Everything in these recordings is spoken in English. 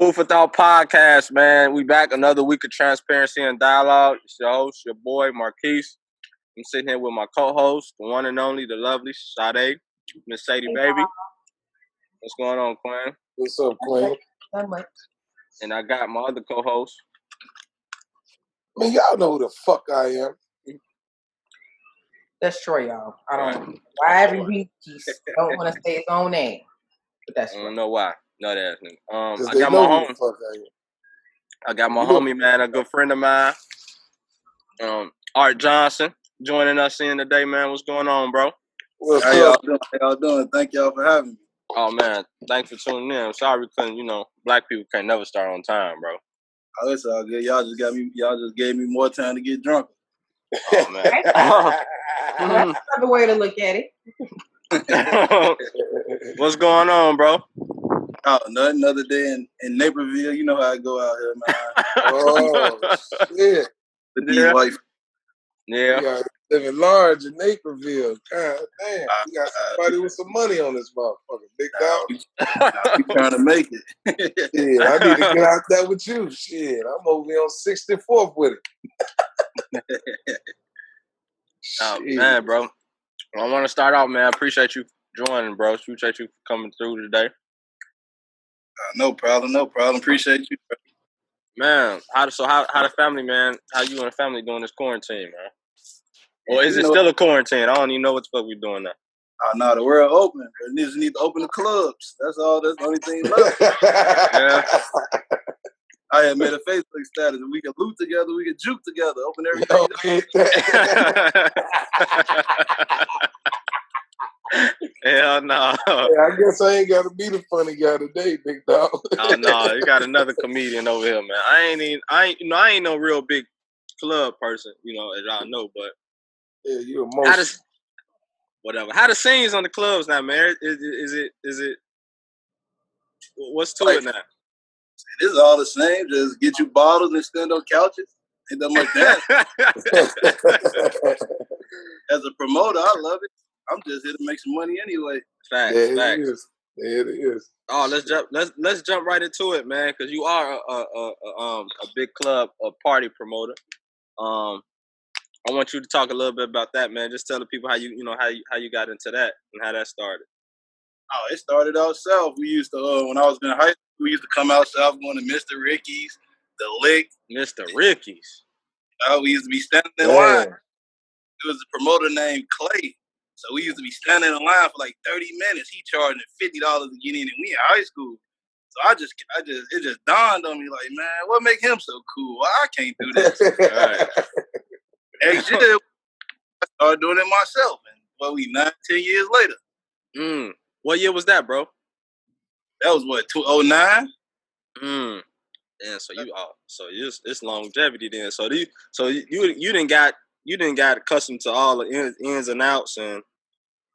Food for Thought podcast, man. We back another week of transparency and dialogue. It's your host, your boy, Marquis. I'm sitting here with my co-host, the one and only, the lovely Sade, Miss Sade, baby. What's going on, Quinn? What's up, Quinn? Not much. And I got my other co-host. Man, y'all know who the fuck I am. That's Troy, y'all. I don't. Why every week he don't want to say his own name? But that's. I don't know why. No, that's I got my homie. I got my homie, man, a good friend of mine. Art Johnson joining us in today, man. What's going on, bro? What's How up? y'all doing? Thank y'all for having me. Oh man, thanks for tuning in. I'm sorry we couldn't, black people can't never start on time, bro. Oh, it's all good. Y'all just gave me more time to get drunk. Oh man. That's another way to look at it. What's going on, bro? Oh, nothing other day in Naperville. You know how I go out here, man. Oh, shit. With these wife. Yeah. You got living large in Naperville. God damn. You got somebody with some money on this motherfucker. Big dog. We trying to make it. Yeah, I need to get out there with you. Shit, I'm over here on 64th with it. Oh, man, bro. I want to start out, man. I appreciate you joining, bro. Appreciate you coming through today. No problem. Appreciate you. Man, how the family, man? How you and the family doing this quarantine, man? Or is it still a quarantine? I don't even know what the fuck we doing now. Oh, no, the world open. We just need to open the clubs. That's all. That's the only thing left. Yeah. I had made a Facebook status. We could loot together. We could juke together. Open everything. Hell no. Yeah, I guess I ain't got to be the funny guy today, big dog. Oh no, you got another comedian over here, man. I ain't no real big club person, as I know, but yeah, you emotional. Whatever. How the scenes on the clubs now, man? Is it? What's to it now? It's all the same. Just get you bottles and stand on couches. Ain't that much that. As a promoter, I love it. I'm just here to make some money anyway. Facts. There it is. Oh, let's jump right into it, man, because you are a big club, a party promoter. I want you to talk a little bit about that, man. Just tell the people how you got into that and how that started. Oh, it started out south. We used to when I was in high school, we used to come out south going to Mr. Ricky's, the Lick. Mr. Ricky's. We used to be standing in line. There was a promoter named Clay. So we used to be standing in line for like 30 minutes. He charging $50 to get in, and we in high school. So it just dawned on me like, man, what make him so cool? Well, I can't do this. Right. Next year, I started doing it myself. And 9-10 years later. What year was that, bro? That was what, 2009? Yeah, so it's longevity then. So you didn't got accustomed to all the ins and outs and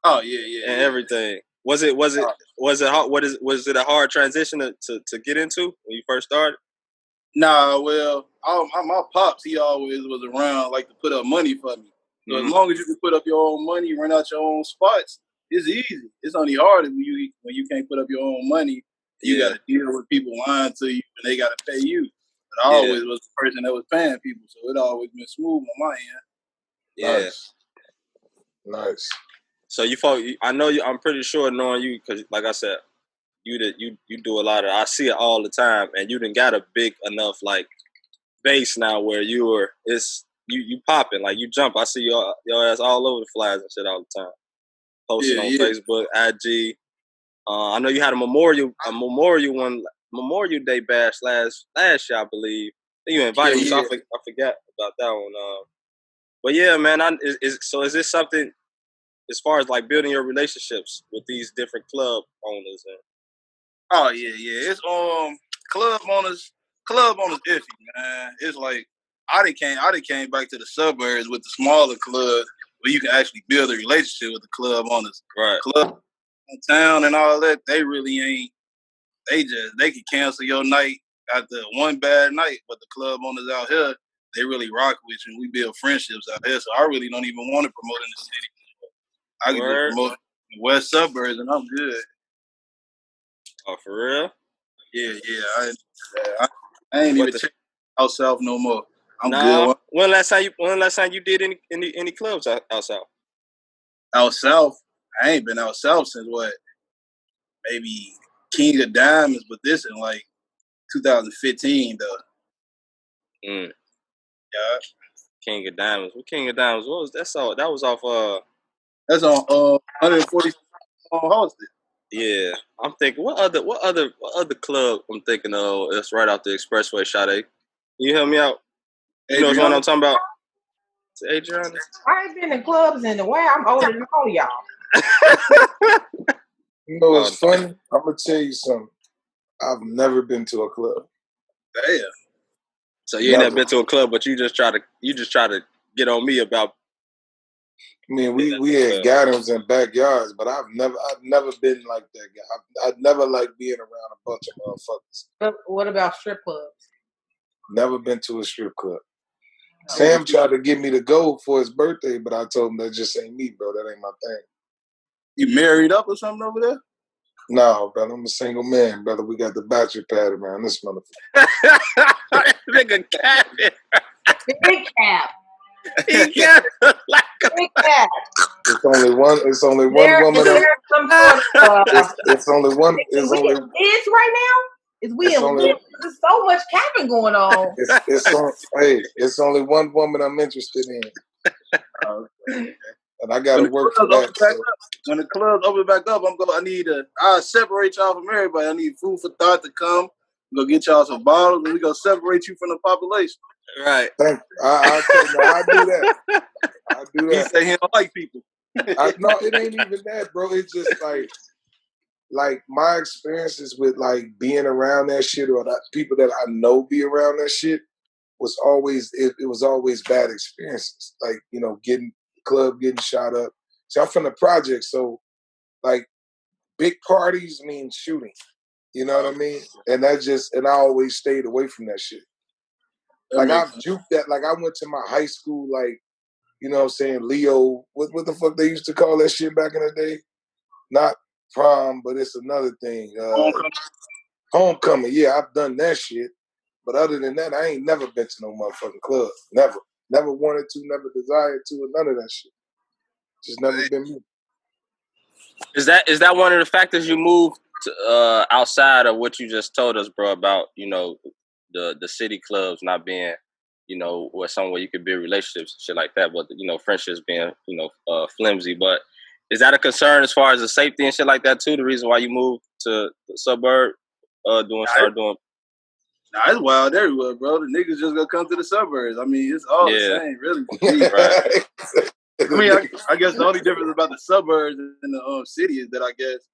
and everything. Was it hard? Was it a hard transition to get into when you first started? Nah, well, my pops, he always was around, like to put up money for me. So as long as you can put up your own money, rent out your own spots, it's easy. It's only hard when you can't put up your own money. You got to deal with people lying to you, and they got to pay you. But I always was the person that was paying people, so it always been smooth on my end. Yeah, nice. So I'm pretty sure knowing you, because like I said, you do a lot of. I see it all the time, and you done got a big enough like base now where you popping, like you jump. I see your ass all over the flyers and shit all the time, posting on Facebook, IG. I know you had a Memorial Day bash last year, I believe. You invited me, so I forgot about that one. But yeah, man, is this something as far as like building your relationships with these different club owners? Oh yeah. It's club owners iffy, man. It's like I done came back to the suburbs with the smaller clubs where you can actually build a relationship with the club owners. Right. Club in town and all that, they really ain't. They can cancel your night after one bad night, but the club owners out here, they really rock with you, and we build friendships out here. So I really don't even want to promote in the city. I can just promote in the west suburbs, and I'm good. Oh, for real? Yeah. I ain't even check out south no more. I'm good. When last time you did any clubs out south? Out south, I ain't been out south since what? Maybe King of Diamonds, but this in like 2015 though. Mm. Yeah. King of Diamonds. What King of Diamonds was that? That was off. That's on 140 on Halsted. Yeah, I'm thinking what other club I'm thinking of? It's right off the expressway. Sade, you help me out. You know what I'm talking about? It's Adriana. I ain't been in clubs in a while. I'm older than all y'all. You know what's funny? I'm gonna tell you something. I've never been to a club. Damn. So you ain't never been to a club, but you just try to get on me about. I mean, we had gatherings in backyards, but I've never been like that guy. I've never liked being around a bunch of motherfuckers. But what about strip clubs? Never been to a strip club. Sam tried to get me to go for his birthday, but I told him that just ain't me, bro. That ain't my thing. You married up or something over there? No, brother. I'm a single man, brother. We got the bachelor pad around this motherfucker. Nigga capping. Big cap. He got like Big cap. It's only one woman. It's only one. It's only kids right now. Is we in there's so much capping going on. It's only one woman I'm interested in. And I gotta work for that. When the clubs open back up, I'll separate y'all from everybody. I need Food for Thought to come. We'll get y'all some bottles and we're gonna separate you from the population. Right. Thank you. I do that. I do that. He say he don't like people. No, it ain't even that, bro. It's just like my experiences with like being around that shit or that people that I know be around that shit was always it was always bad experiences. Like, you know, getting shot up. So I'm from the project, so like big parties mean shooting. You know what I mean? And I always stayed away from that shit. Like I've juked that. Like I went to my high school, like, you know what I'm saying, Leo, what the fuck they used to call that shit back in the day? Not prom, but it's another thing. Homecoming. Yeah, I've done that shit. But other than that, I ain't never been to no motherfucking club. Never. Never wanted to, never desired to, or none of that shit. Just never been me. Is that one of the factors you moved to, outside of what you just told us, bro, about, you know, the city clubs not being, you know, where somewhere you could build relationships and shit like that, but, you know, friendships being, you know, flimsy. But is that a concern as far as the safety and shit like that too? The reason why you moved to the suburb, start doing. Nah, it's wild everywhere, bro. The niggas just gonna come to the suburbs. I mean, it's all the same, really. Right. I mean, I guess the only difference about the suburbs and the city is that I guess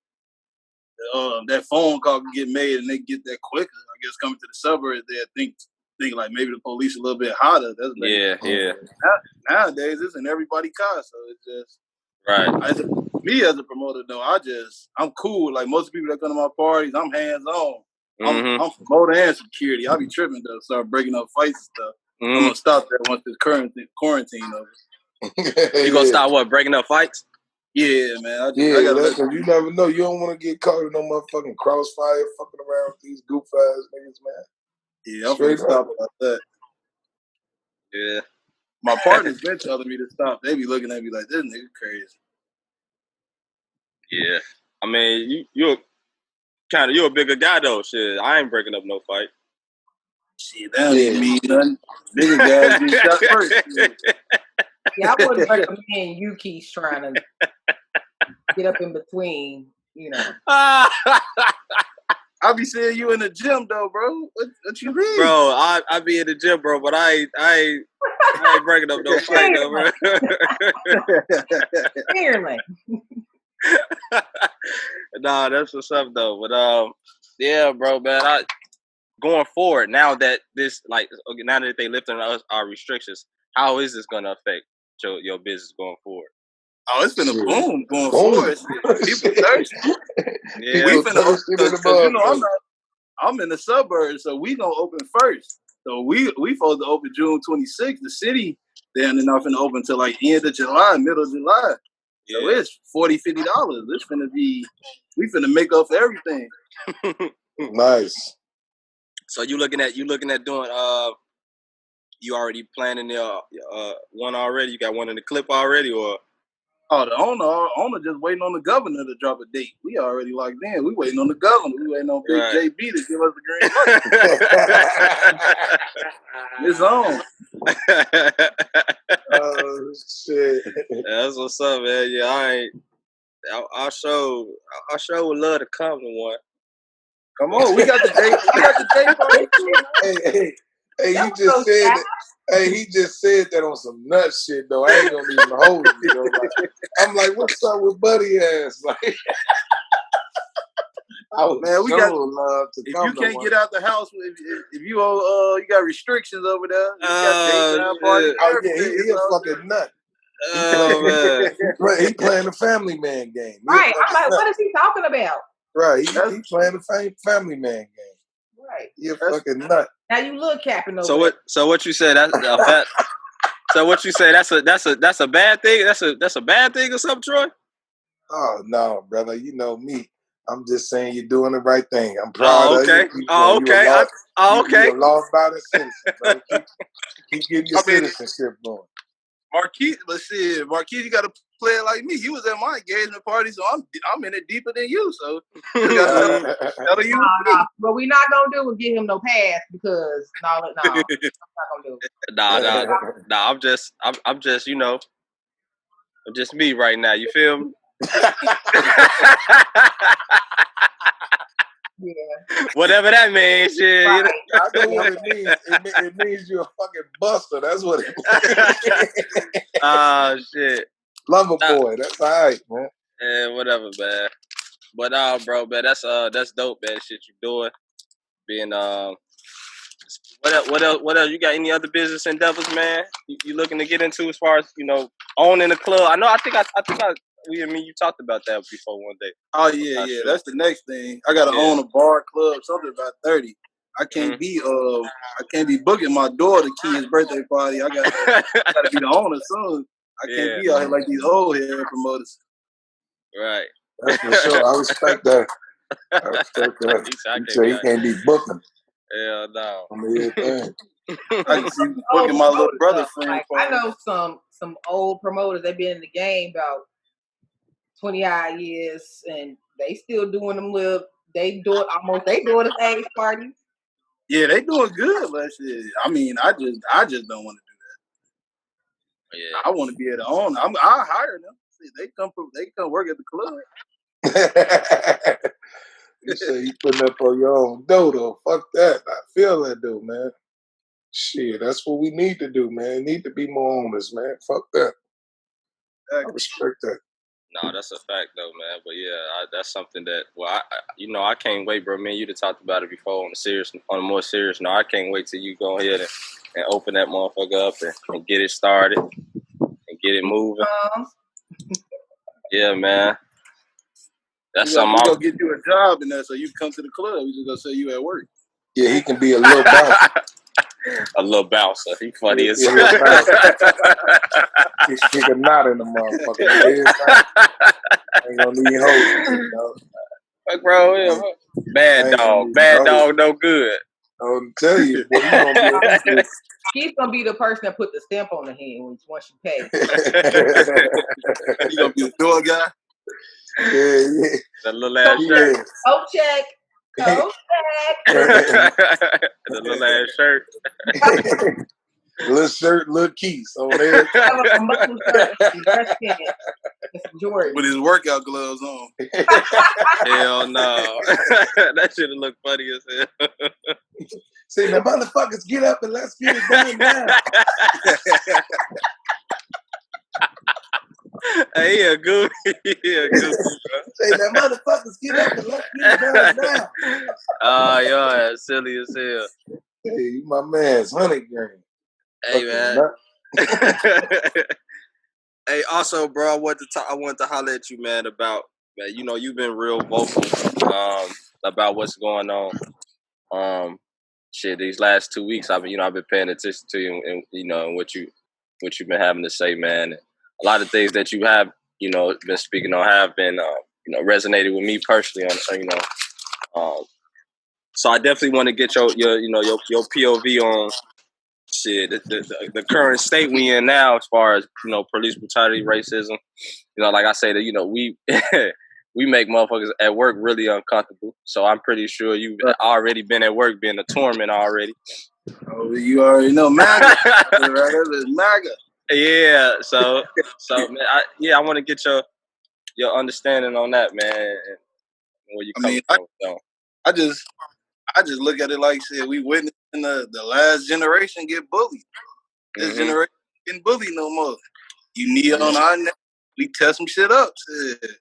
that phone call can get made and they get that quicker. I guess coming to the suburbs, they think like maybe the police a little bit hotter. That's yeah. Nowadays, it's in everybody's car, so it's just right. Me as a promoter, though, I'm cool. Like most people that come to my parties, I'm hands on. I'm promoter and security. I be tripping though, start breaking up fights and stuff. I'm gonna stop that once this quarantine over. You gonna stop what? Breaking up fights? Yeah, man. I gotta you never know. You don't want to get caught in no motherfucking crossfire, fucking around with these goof ass niggas, man. Yeah, I'm gonna stop about that. Yeah. My partner's been telling me to stop. They be looking at me like, this nigga crazy. Yeah. I mean, you're a bigger guy though. Shit, I ain't breaking up no fight. Shit, that don't even mean nothing. Bigger guys get shot first. Yeah, I wouldn't recommend you keep trying to get up in between, you know. I be seeing you in the gym though, bro. What you mean? Bro, I be in the gym, bro, but I ain't breaking up no fight though, bro. Clearly. Nah, that's what's up though. But yeah, bro, man. Going forward, now that they lifting our restrictions, how is this gonna affect your business going forward? Oh, it's been a boom going forward. People thirsty. Yeah, we finna because you know I'm in the suburbs, so we gonna open first. So we supposed to open June 26th. The city then not finna open till like end of July, middle of July. So it's $40-$50. It's finna be we finna make up for everything. Nice. So you looking at doing you already planning the one already? You got one in the clip already, or? Oh, the owner just waiting on the governor to drop a date. We already locked in. We waiting on the governor. We waiting on Big Right. JB to give us the green light. It's on. Oh shit. That's what's up, man. Yeah, I'll show would love to come to one. Come on, we got the date. We got the date party too. Hey, you just said that. Hey, he just said that on some nut shit though. I ain't gonna even hold you though. Like, I'm like, what's up with buddy ass? Like, I would love to if come. You can't get out the house, if you you got restrictions over there. You got daytime party. Oh yeah, he a fucking nut. He playing the family man game. Right. I'm like, what is he talking about? Right. He playing the family man game. Right. He a fucking nut. Now you look capping over. So what you said? That's a fat. So what you say? That's a bad thing. That's a bad thing or something, Troy? Oh no, brother. You know me. I'm just saying you're doing the right thing. I'm proud of you. Okay. You're a law-abiding citizen, brother. Keep getting your citizenship going. Marquis, let's see. Marquis, you got to play it like me. You was at my engagement party, so I'm in it deeper than you. So you got to tell you. What we not gonna do is give him no pass because no, I'm not gonna do it. Nah. I'm just you know, I'm just me right now. You feel me? Yeah. Whatever that means, shit. Right. I know what it means. It means you're a fucking buster. That's what it means. Shit. Lover boy. That's all right, man. Yeah, whatever, man. But bro, man, that's dope, man. Shit you doing. Being what else? You got any other business endeavors, man? You looking to get into as far as, you know, owning a club? I know. I think you talked about that before one day. Oh yeah. Sure. That's the next thing. I gotta own a bar, club, something about 30. I can't be booking my daughter Key's birthday party. I gotta be the owner soon. I can't be out here like these old hair promoters. Right. That's for sure. I respect that. You say he can't be booking. Hell no. I mean, I can see booking my little brother friend. Like, I know some old promoters. They've been in the game about 20-odd years, and they still doing them little. They do it as age parties. Yeah, they doing good, but shit. I mean, I just don't want to do that. Yeah, I want to be at the owner. I hire them. See, they come work at the club. You say you putting up on your own dodo. Fuck that. I feel that though, man. Shit, that's what we need to do, man. Need to be more owners, man. Fuck that. I respect that. No, that's a fact though, man. But yeah, that's something that I can't wait, bro. Man, you talked about it before on a more serious note. I can't wait till you go ahead and open that motherfucker up and get it started and get it moving. Yeah, man. That's something. We're gonna get you a job in there so you come to the club. We just gonna say you at work. Yeah, he can be a little bouncer. A little bouncer. He funny as hell. He's stick a knot in the motherfucker. Ain't gonna need hoes, you know. Fuck, bro. Yeah. Bad dog, no good. I'll tell you, boy, he's gonna be the person that put the stamp on the hand once you pay. You gonna be the door guy? Yeah. The little ass shirt. Coat check. The little ass shirt. Little shirt, little keys on there. With his workout gloves on. Hell no. That shit look funny as hell. Say, now motherfuckers, get up and let's get it done now. Hey, a goofy. Say, now motherfuckers, get up and let's get it done now. Yo, silly as hell. Hey, you my man's 100 grand. Hey, man. Hey, also, bro, I wanted to holler at you, man, about, man, you know, you've been real vocal about what's going on. These last 2 weeks, I've been paying attention to you and what you've been having to say, man. And a lot of things that you have, been speaking on have been, resonated with me personally on, So I definitely want to get your POV on shit the current state we in now as far as police brutality, racism. Like I say that we we make motherfuckers at work really uncomfortable. So I'm pretty sure you've already been at work being a torment already. Oh, you already know MAGA, right? That's MAGA. Yeah. So man, I want to get your understanding on that, man, and where you coming from. I just look at it like shit. We witnessing the last generation get bullied. This generation getting bullied no more. You knee on our neck, we tear some shit up. Shit.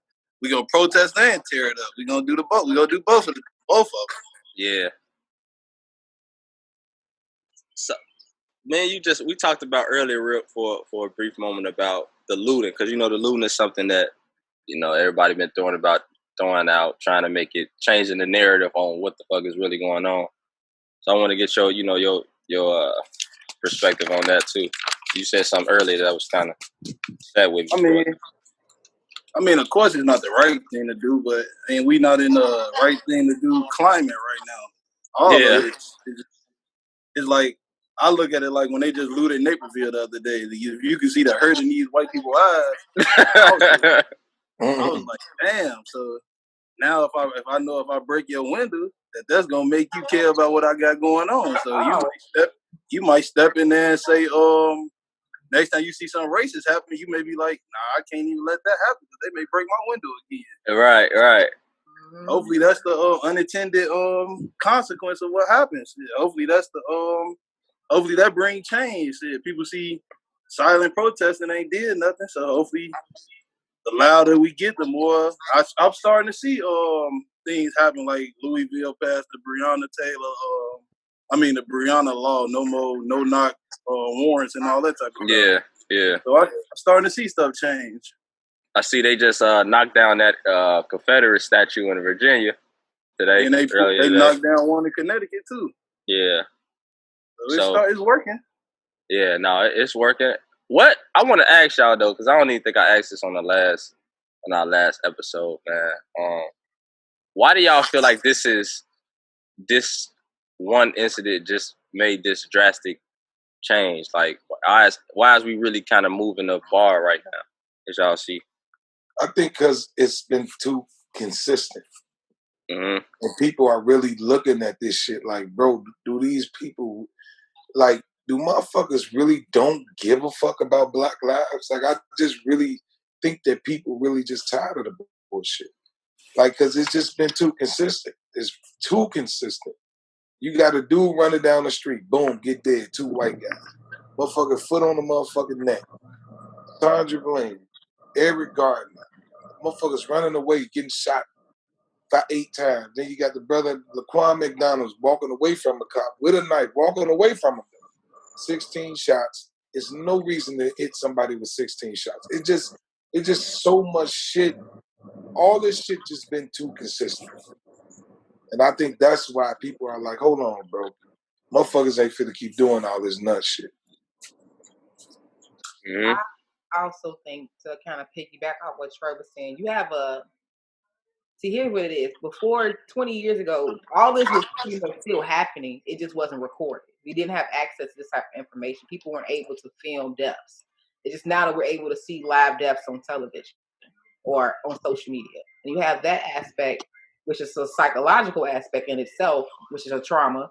We gonna protest and tear it up. We gonna do both. We gonna do both of them. Yeah. So, man, we talked about earlier for a brief moment about the looting, because the looting is something that everybody been throwing out, trying to make it, changing the narrative on what the fuck is really going on. So I want to get your perspective on that too. You said something earlier that was kind of sad with me. I mean, of course, it's not the right thing to do, but we not in the right thing to do climate right now. All of it. It's like, I look at it like when they just looted Naperville the other day. You can see the hurt in these white people's eyes. I was like, damn. So now if I break your window, that's gonna make you care about what I got going on. So you might step in there and say, next time you see something racist happen, you may be like, nah, I can't even let that happen because they may break my window again. Right. Hopefully that's the unintended consequence of what happens. Hopefully hopefully that brings change. People see silent protesting ain't did nothing, so hopefully the louder we get, the more I'm starting to see things happen, like Louisville passed the Breonna Taylor, the Breonna law, no knock warrants and all that type of stuff. Yeah. So I'm starting to see stuff change. I see they just knocked down that Confederate statue in Virginia today. And they knocked down one in Connecticut too. Yeah. So it's working. Yeah, no, it's working. What I want to ask y'all though, because I don't even think I asked this on our last episode, man. Why do y'all feel like this one incident just made this drastic change? Like, why is we really kind of moving the bar right now, as y'all see? I think because it's been too consistent. And people are really looking at this shit like, bro, do these people, like, do motherfuckers really don't give a fuck about Black lives? Like, I just really think that people really just tired of the bullshit. Like, because it's just been too consistent. It's too consistent. You got a dude running down the street, boom, get dead, 2 white guys. Motherfucker foot on the motherfucking neck. Sandra Bland, Eric Gardner. Motherfuckers running away, getting shot 8 times. Then you got the brother Laquan McDonald's walking away from a cop with a knife, walking away from him. 16 shots. There's no reason to hit somebody with 16 shots. It's just so much shit. All this shit just been too consistent. And I think that's why people are like, hold on, bro. Motherfuckers ain't finna keep doing all this nut shit. I also think, to kind of piggyback off what Trey was saying, you have see, here's what it is. Before 20 years ago, all this was still happening. It just wasn't recorded. We didn't have access to this type of information. People weren't able to film deaths. It's just now that we're able to see live deaths on television or on social media. And you have that aspect, which is a psychological aspect in itself, which is a trauma.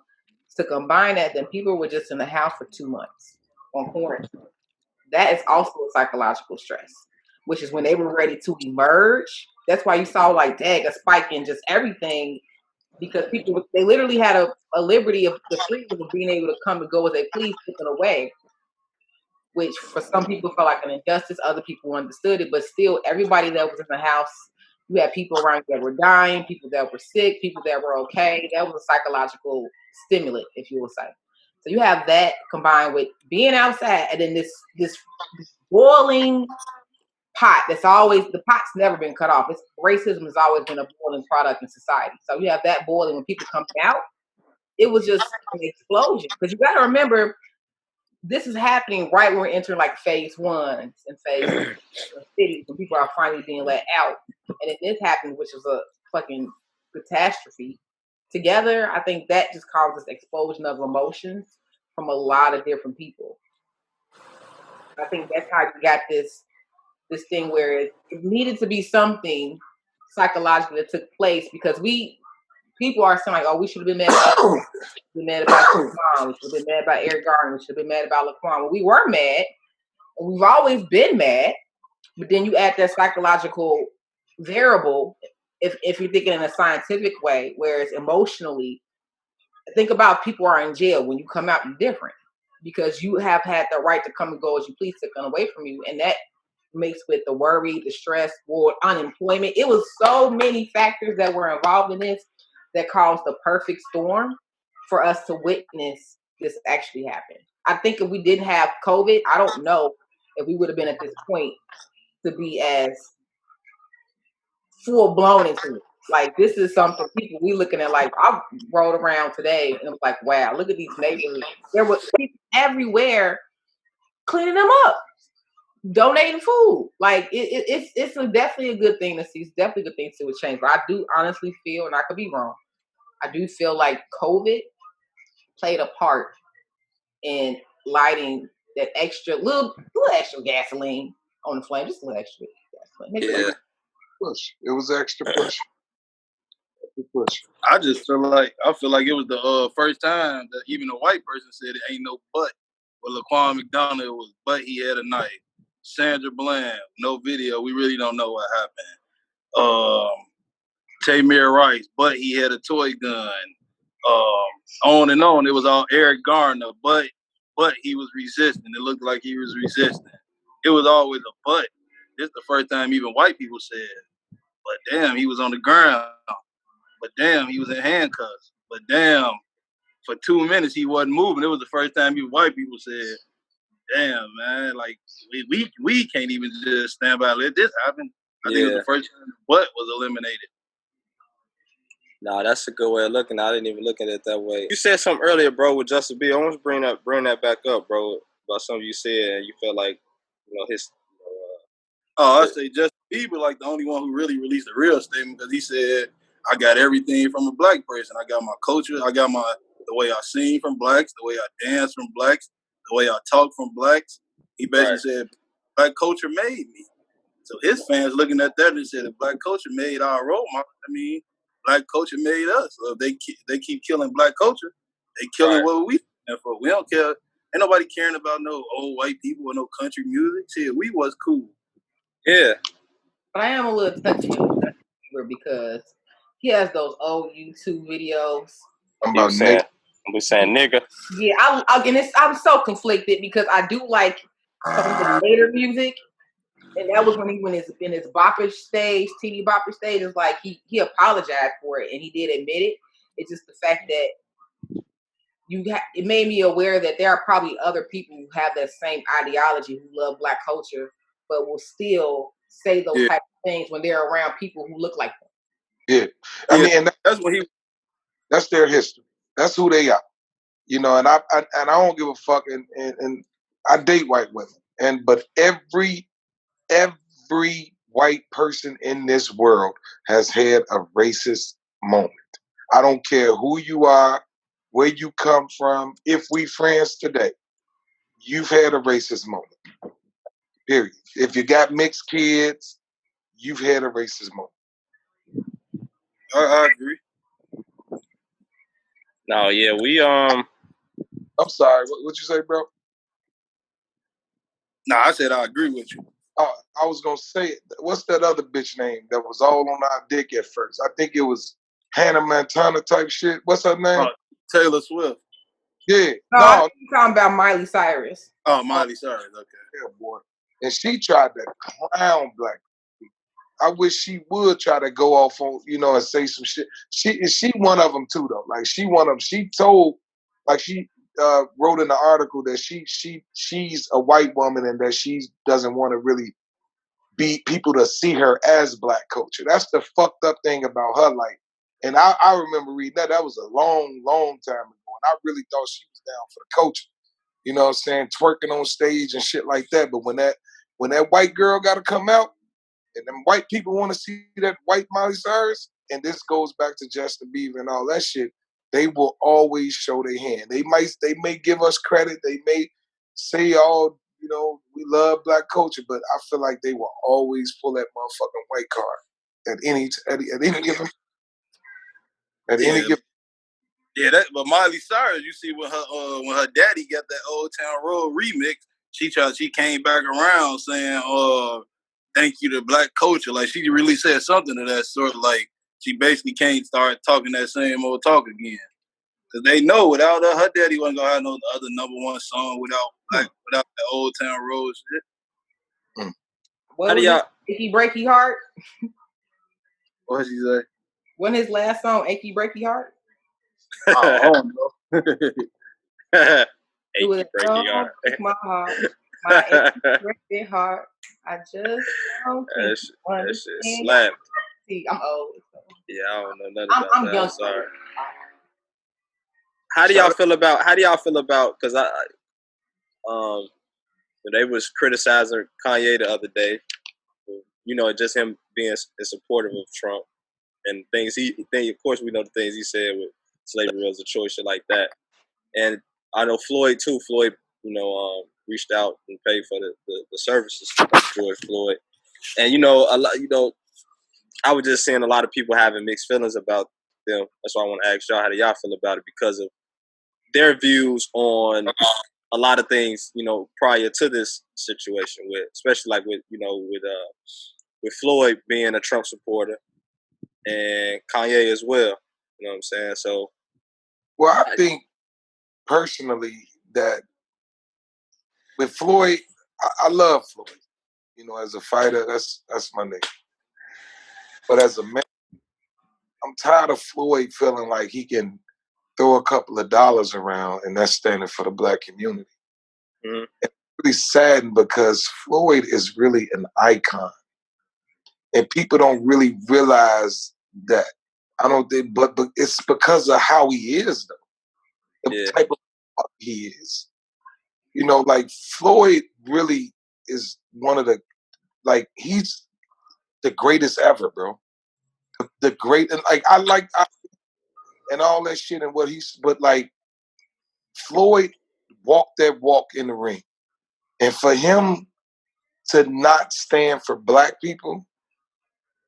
To combine that, then people were just in the house for 2 months on quarantine. That is also a psychological stress, which is when they were ready to emerge. That's why you saw like a spike in just everything, because people, they literally had a liberty of the freedom of being able to come and go as they please taken away, which for some people felt like an injustice. Other people understood it, but still everybody that was in the house, you had people around you that were dying, people that were sick, people that were okay. That was a psychological stimulant, if you will say. So you have that combined with being outside, and then this boiling pot that's always, the pot's never been cut off. Racism has always been a boiling product in society. So you have that boiling when people come out. It was just an explosion. Because you got to remember, this is happening right when we're entering like phase 1 and phase 2 cities when people are finally being let out. And then this happened, which was a fucking catastrophe together, I think that just causes explosion of emotions from a lot of different people. I think that's how you got this thing where it needed to be something psychologically that took place because people are saying like, oh, we should have been mad about Mom, we should have been mad about Eric Garner, we should have been mad about Laquan. Well, we were mad, and we've always been mad, but then you add that psychological variable if you're thinking in a scientific way, whereas emotionally, think about people are in jail. When you come out, you're different because you have had the right to come and go as you please taken away from you, and that mixed with the worry, the stress, or unemployment. It was so many factors that were involved in this that caused the perfect storm for us to witness this actually happen. I think if we didn't have COVID, I don't know if we would have been at this point to be as full blown into it. Like this is something people we looking at. Like I rode around today and it was like, wow, look at these neighborhoods. There were people everywhere cleaning them up, donating food. Like it's definitely a good thing to see. It's definitely a good thing to see a change. But I do honestly feel, and I could be wrong, I do feel like COVID played a part in lighting that extra little extra gasoline on the flame, just a little extra gasoline. Make it push. It was extra push. I feel like it was the first time that even a white person said it ain't no but. With Laquan McDonald, it was but he had a knife. Sandra Bland, no video. We really don't know what happened. Tamir Rice, but he had a toy gun. On and on. It was all Eric Garner, but he was resisting. It looked like he was resisting. It was always a but. This is the first time even white people said, but damn, he was on the ground. But damn, he was in handcuffs. But damn, for 2 minutes he wasn't moving. It was the first time even white people said, damn, man, like we can't even just stand by and let this happen. I think it was the first time the butt was eliminated. Nah, that's a good way of looking at it. I didn't even look at it that way. You said something earlier, bro, with Justin B. I want to bring that back up, bro, about something you said, and you felt like, his. I say Justin Bieber like the only one who really released a real statement because he said, I got everything from a black person. I got my culture. I got the way I sing from blacks, the way I dance from blacks, the way I talk from blacks. He basically said, black culture made me. So his fans looking at that and said, black culture made our role model. I mean, black culture made us. So if they keep killing black culture, they killing what we stand for. We don't care. Ain't nobody caring about no old white people or no country music. Shit, we was cool. Yeah. But I am a little touchy on Bieber because he has those old YouTube videos. I'm saying nigga. Yeah, I'm so conflicted because I do like some of the later music, and that was when he went in his boppish stage, TV boppish stage. It's like he apologized for it and he did admit it. It's just the fact that it made me aware that there are probably other people who have that same ideology who love black culture, but will still say those type of things when they're around people who look like them. Yeah, I mean, and that's their history. That's who they are, and I don't give a fuck. And I date white women, but every white person in this world has had a racist moment. I don't care who you are, where you come from. If we friends today, you've had a racist moment. Period. If you got mixed kids, you've had a racist moment. I agree. No, yeah, we I'm sorry. What you say, bro? No, I said I agree with you. I was gonna say, what's that other bitch name that was all on our dick at first? I think it was Hannah Montana type shit. What's her name? Taylor Swift. No, Yeah. I'm talking about Miley Cyrus. Oh, Miley Cyrus. Okay. Yeah, boy. And she tried to clown black people. I wish she would try to go off on, and say some shit. She one of them too, though. Like she one of them. She told, like she wrote in the article that she's a white woman and that she doesn't want to really be people to see her as black culture. That's the fucked up thing about her. Like, and I remember reading that. That was a long, long time ago. And I really thought she was down for the culture. You know what I'm saying? Twerking on stage and shit like that. But when that white girl got to come out and them white people want to see that white Miley Cyrus, and this goes back to Justin Bieber and all that shit, they will always show their hand. They may give us credit. They may say, "Oh, you know, we love black culture," but I feel like they will always pull that motherfucking white card at any given at any Yeah, given. yeah. But Miley Cyrus, you see, when her daddy got that Old Town Road remix, she came back around saying, thank you to black culture. Like, she really said something of that sort. Like, she basically can't start talking that same old talk again. Because they know without her daddy wasn't going to have no other #1 song without that Old Town Road shit. What was it? Achy Breaky Heart? What she say? When his last song, Achy Breaky Heart? I don't know. It was Don't Break My Heart. My achy breaky heart. I just don't think that shit slapped. See, I'm old. So. Yeah, I don't know nothing about I'm that. young. I'm sorry. How do y'all feel about? Because they was criticizing Kanye the other day. You know, just him being supportive of Trump and things. Of course, we know the things he said with slavery as a choice, shit like that. And I know Floyd too. Floyd, reached out and paid for the services of George Floyd. And a lot. I was just seeing a lot of people having mixed feelings about them. That's why I want to ask y'all, how do y'all feel about it, because of their views on a lot of things, prior to this situation, especially like with Floyd being a Trump supporter and Kanye as well. You know what I'm saying? So, well, I think personally that with Floyd, I love Floyd. As a fighter, that's my nigga. But as a man, I'm tired of Floyd feeling like he can throw a couple of dollars around and that's standing for the black community. Mm-hmm. It's really saddened because Floyd is really an icon. And people don't really realize that. I don't think, but it's because of how he is, though. The type of fuck he is. Like Floyd really is one of he's the greatest ever, bro. The great, and and all that shit and but like Floyd walked that walk in the ring. And for him to not stand for black people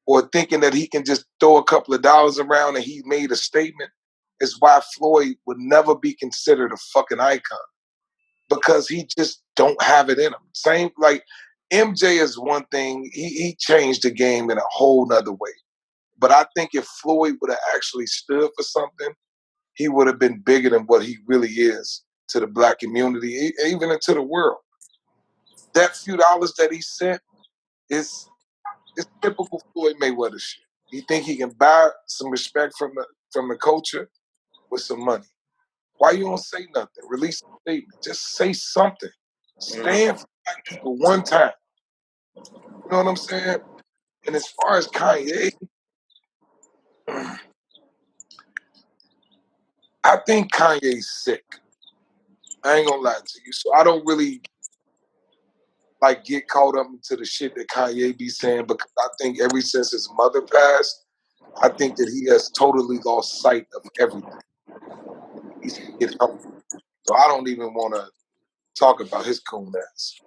or thinking that he can just throw a couple of dollars around and he made a statement is why Floyd would never be considered a fucking icon, because he just don't have it in him. Same, like MJ is one thing. He changed the game in a whole nother way. But I think if Floyd would have actually stood for something, he would have been bigger than what he really is to the black community, even into the world. That few dollars that he sent is typical Floyd Mayweather shit. He think he can buy some respect from the culture with some money. Why you don't say nothing? Release a statement. Just say something. Stand for black people one time. You know what I'm saying? And as far as Kanye, I think Kanye's sick. I ain't gonna lie to you. So I don't really get caught up into the shit that Kanye be saying, because I think ever since his mother passed, I think that he has totally lost sight of everything. He's get help. So I don't even want to talk about his coon ass.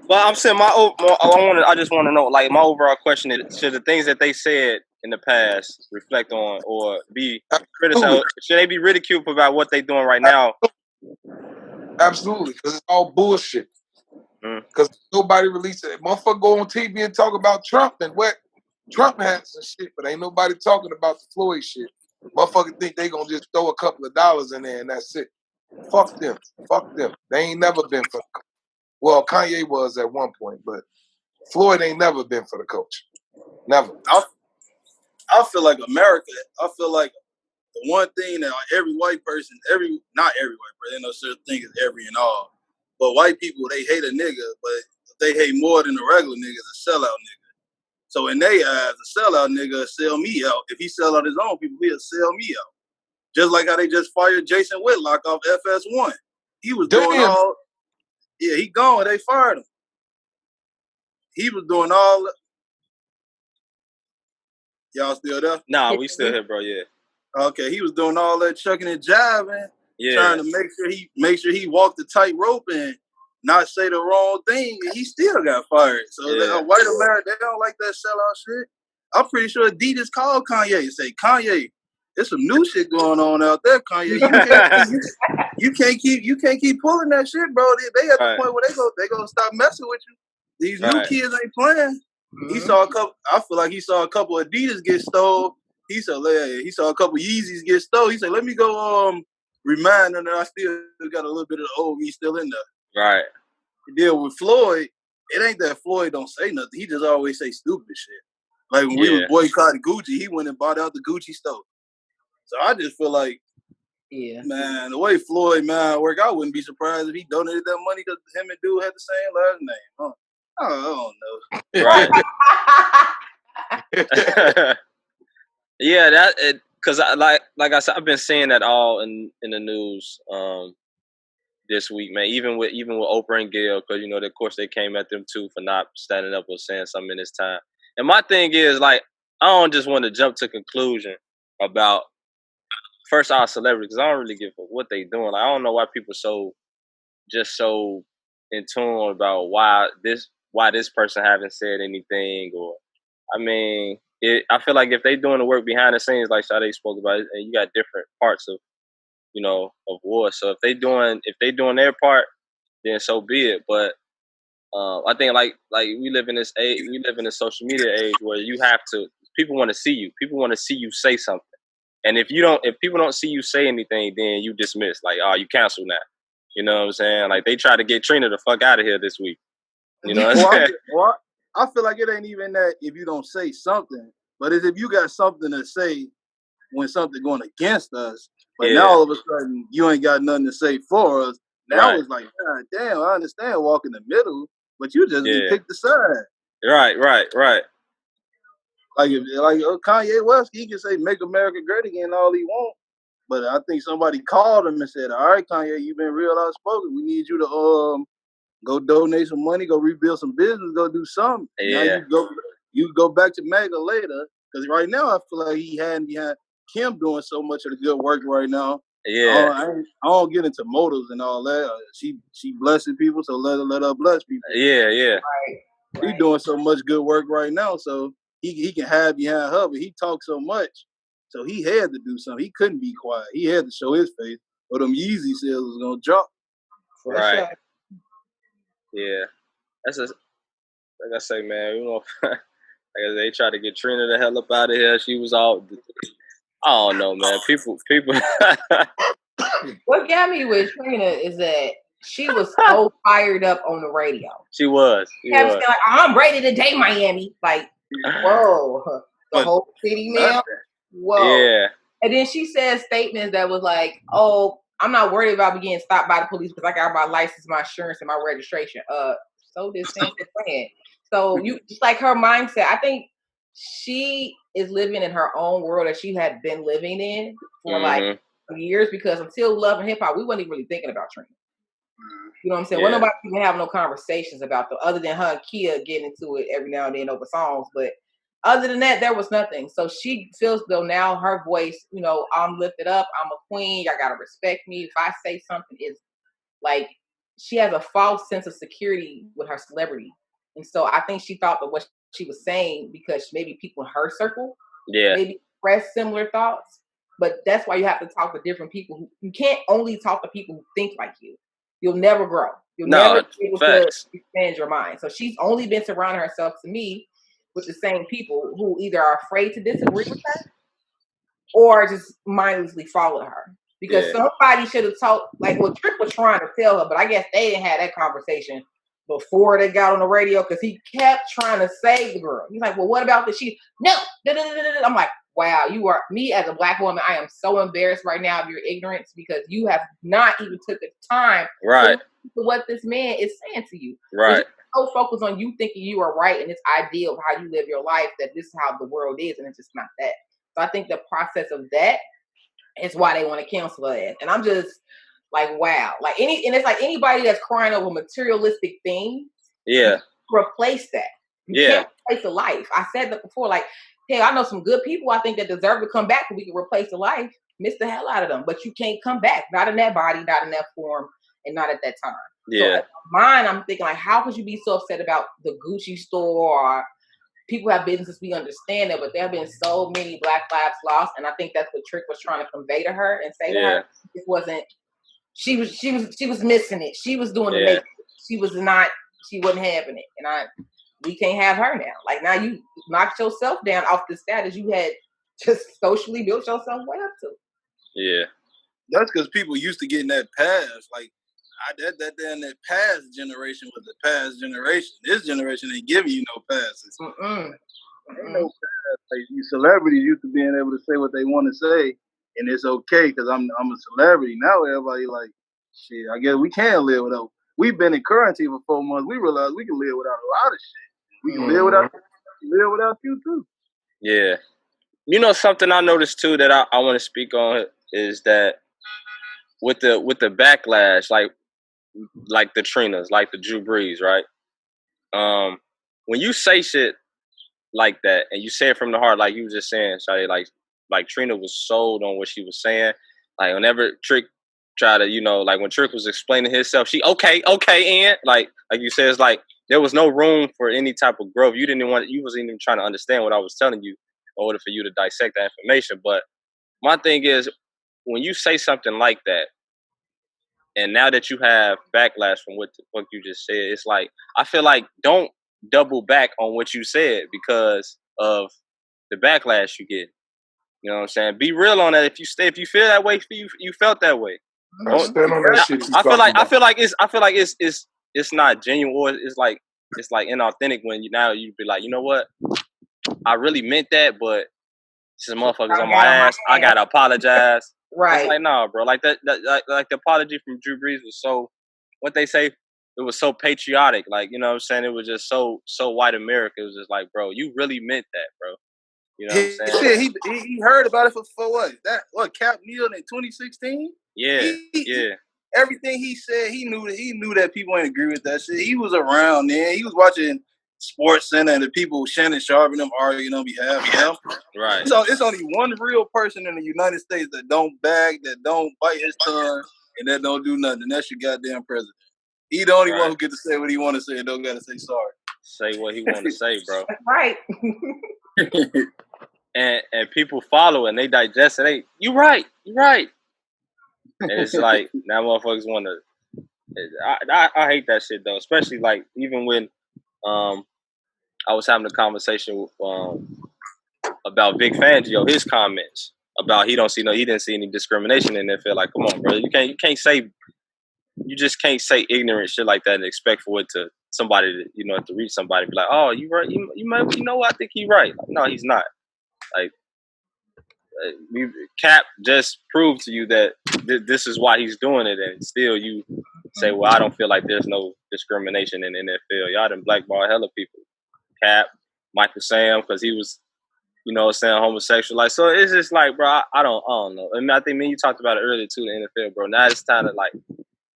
Well, I'm saying I just want to know, like, my overall question is: should the things that they said in the past reflect on or be criticized? Should they be ridiculed about what they're doing right now? Absolutely, because it's all bullshit. Because nobody released it. Motherfucker go on TV and talk about Trump and what Trump has and shit, but ain't nobody talking about the Floyd shit. Motherfucker think they gonna just throw a couple of dollars in there and that's it. Fuck them. Fuck them. They ain't never been for. Well, Kanye was at one point, but Floyd ain't never been for the culture. Never. I feel like America. I feel like the one thing that every white person, not every white person, no such thing as every and all, but white people, they hate a nigga, but they hate more than a regular nigga, a sellout nigga. So in their eyes, a sellout nigga sell me out. If he sell out his own people, he'll sell me out. Just like how they just fired Jason Whitlock off FS1. He was doing all. Yeah, he gone. They fired him. He was doing all. Y'all still there? Nah, we still here, bro. Yeah. Okay, he was doing all that chucking and jiving, trying to make sure he walked the tightrope and not say the wrong thing, and he still got fired. So white America, they don't like that sellout shit. I'm pretty sure Adidas called Kanye and say, Kanye, there's some new shit going on out there, Kanye. You can't keep pulling that shit, bro. They at the point where they gonna stop messing with you. These new kids ain't playing. He saw a couple. I feel like he saw a couple Adidas get stole. He said he saw a couple Yeezys get stole. He said, "Let me go remind them that I still got a little bit of the old me still in there." Right. The deal with Floyd, it ain't that Floyd don't say nothing. He just always say stupid shit. Like when we was boycotting Gucci, he went and bought out the Gucci store. So I just feel like, man, the way Floyd work, I wouldn't be surprised if he donated that money because him and dude had the same last name. Huh? I don't know. Right. Yeah, that because like I said, I've been seeing that all in the news this week, man. Even with Oprah and Gayle, because of course they came at them too for not standing up or saying something in this time. And my thing is, like, I don't just want to jump to conclusion about first our celebrities, because I don't really give a what they doing. Like, I don't know why people so in tune about why this person haven't said anything, or I mean, I feel like if they doing the work behind the scenes, like Sade spoke about, and you got different parts of war. So if they doing their part, then so be it. But I think like we live in this social media age where people want to see you. People want to see you say something. And if people don't see you say anything, then you dismiss. Like, oh, you cancel now. You know what I'm saying? Like, they try to get Trina the fuck out of here this week. You know what I'm saying? I feel like it ain't even that if you don't say something, but it's if you got something to say when something going against us, but now all of a sudden you ain't got nothing to say for us. Now it's like, God damn, I understand walk in the middle, but you just be picked aside. Right. Like Kanye West, he can say "Make America Great Again" all he want, but I think somebody called him and said, "All right, Kanye, you've been real outspoken. We need you to go donate some money, go rebuild some business, go do something." Yeah. Now you go back to MAGA later, because right now I feel like he had behind Kim doing so much of the good work right now. Yeah. I don't get into motives and all that. She blessing people, so let her bless people. Yeah. Right. He doing so much good work right now, so he can hide behind her, but he talks so much, so he had to do something. He couldn't be quiet. He had to show his face, or them Yeezy sales was gonna drop. Right. Yeah. That's just like I say, man. Like they tried to get Trina the hell up out of here. She was all. I don't know, man. People. What got me with Trina is that she was so fired up on the radio. She was. Saying, like, I'm ready to date Miami. Like, whoa, the whole city now. Whoa. Yeah. And then she said statements that was like, "Oh, I'm not worried about getting stopped by the police because I got my license, my insurance, and my registration." So this thing is playing. So you just like her mindset. I think she is living in her own world that she had been living in for like years, because until Love and Hip Hop, we wasn't even really thinking about Trina. You know what I'm saying? Well, nobody even have no conversations about them other than her and Kia getting into it every now and then over songs. But other than that, there was nothing. So she feels though now her voice, I'm lifted up. I'm a queen. Y'all gotta respect me. If I say something, it's like she has a false sense of security with her celebrity. And so I think she thought that what she was saying, because maybe people in her circle maybe express similar thoughts. But that's why you have to talk to different people. You can't only talk to people who think like you. You'll never grow. You'll never be able to expand your mind. So she's only been surrounding herself, to me, with the same people who either are afraid to disagree with her or just mindlessly follow her. Because somebody should have talked, like what Trick was trying to tell her, but I guess they didn't have that conversation before they got on the radio, because he kept trying to save the girl. He's like, well, what about this? No. I'm like, wow, you are, me as a Black woman, I am so embarrassed right now of your ignorance, because you have not even took the time to listen to what this man is saying to you. Right. You're so focused on you thinking you are right and this idea of how you live your life, that this is how the world is, and it's just not that. So I think the process of that is why they want to cancel her. And I'm just like, wow. And it's like anybody that's crying over materialistic things, replace that. You can't replace a life. I said that before. Like, Hell, I know some good people I think that deserve to come back and we can replace the life. Miss the hell out of them. But you can't come back. Not in that body, not in that form, and not at that time. Yeah. So at mine, I'm thinking like, how could you be so upset about the Gucci store or people have businesses, we understand that, but there have been so many Black lives lost, and I think that's what Trick was trying to convey to her and say to her. It wasn't. She was missing it. She was doing the make. She wasn't having it, and we can't have her now. Like now, you knocked yourself down off the status you had just socially built yourself way up to. Yeah, that's because people used to get in that pass. Like that past generation was the past generation. This generation ain't giving you no passes. Ain't no pass. Like these celebrities used to being able to say what they want to say, and it's okay because I'm a celebrity. Now everybody like, shit, I guess we can live without. We've been in quarantine for 4 months. We realized we can live without a lot of shit. We can live without you too. Yeah. You know something I noticed too that I want to speak on is that with the backlash, like the Trinas, like the Drew Brees, right? When you say shit like that and you say it from the heart, like you were just saying, Sade, like Trina was sold on what she was saying. Like whenever Trick tried to, like when Trick was explaining himself, she and like you said, it's like there was no room for any type of growth. You wasn't even trying to understand what I was telling you in order for you to dissect that information. But my thing is, when you say something like that, and now that you have backlash from what the fuck you just said, it's like I feel like don't double back on what you said because of the backlash you get. You know what I'm saying? Be real on that. If you feel that way, you felt that way. Stand on that shit. I feel like it's not genuine. Or it's like inauthentic when you be like, you know what? I really meant that, but since motherfuckers on my ass, I gotta apologize. Right. It's like, nah, bro. Like that like the apology from Drew Brees was so, what they say, it was so patriotic. Like, you know what I'm saying? It was just so white America. It was just like, bro, you really meant that, bro. You know what I'm saying? He heard about it for what? Cap kneeled in 2016? Yeah. Everything he said, he knew that people ain't agree with that shit. He was around then. He was watching Sports Center and the people, Shannon Sharp and them arguing on behalf of him. Right. So it's only one real person in the United States that don't bag, that don't bite his tongue, and that don't do nothing. And that's your goddamn president. He the only one who get to say what he want to say and don't got to say sorry. Say what he want to say, bro. Right. and people follow it and they digest it. You right. And it's like now motherfuckers want to. I hate that shit though, especially like even when I was having a conversation with, about Vic Fangio, his comments about he didn't see any discrimination in the NFL. Like, come on, bro, you just can't say ignorant shit like that and expect for it to somebody to to reach somebody and be like, oh, you right, I think he's right. Like, no, he's not. Like, Cap just proved to you that this is why he's doing it, and still you say, well, I don't feel like there's no discrimination in the NFL. Y'all done blackball hella people. Cap, Michael Sam, because he was, saying homosexual. Like, so it's just like, bro, I don't know. I mean, I think you talked about it earlier too, the NFL, bro. Now it's time to like,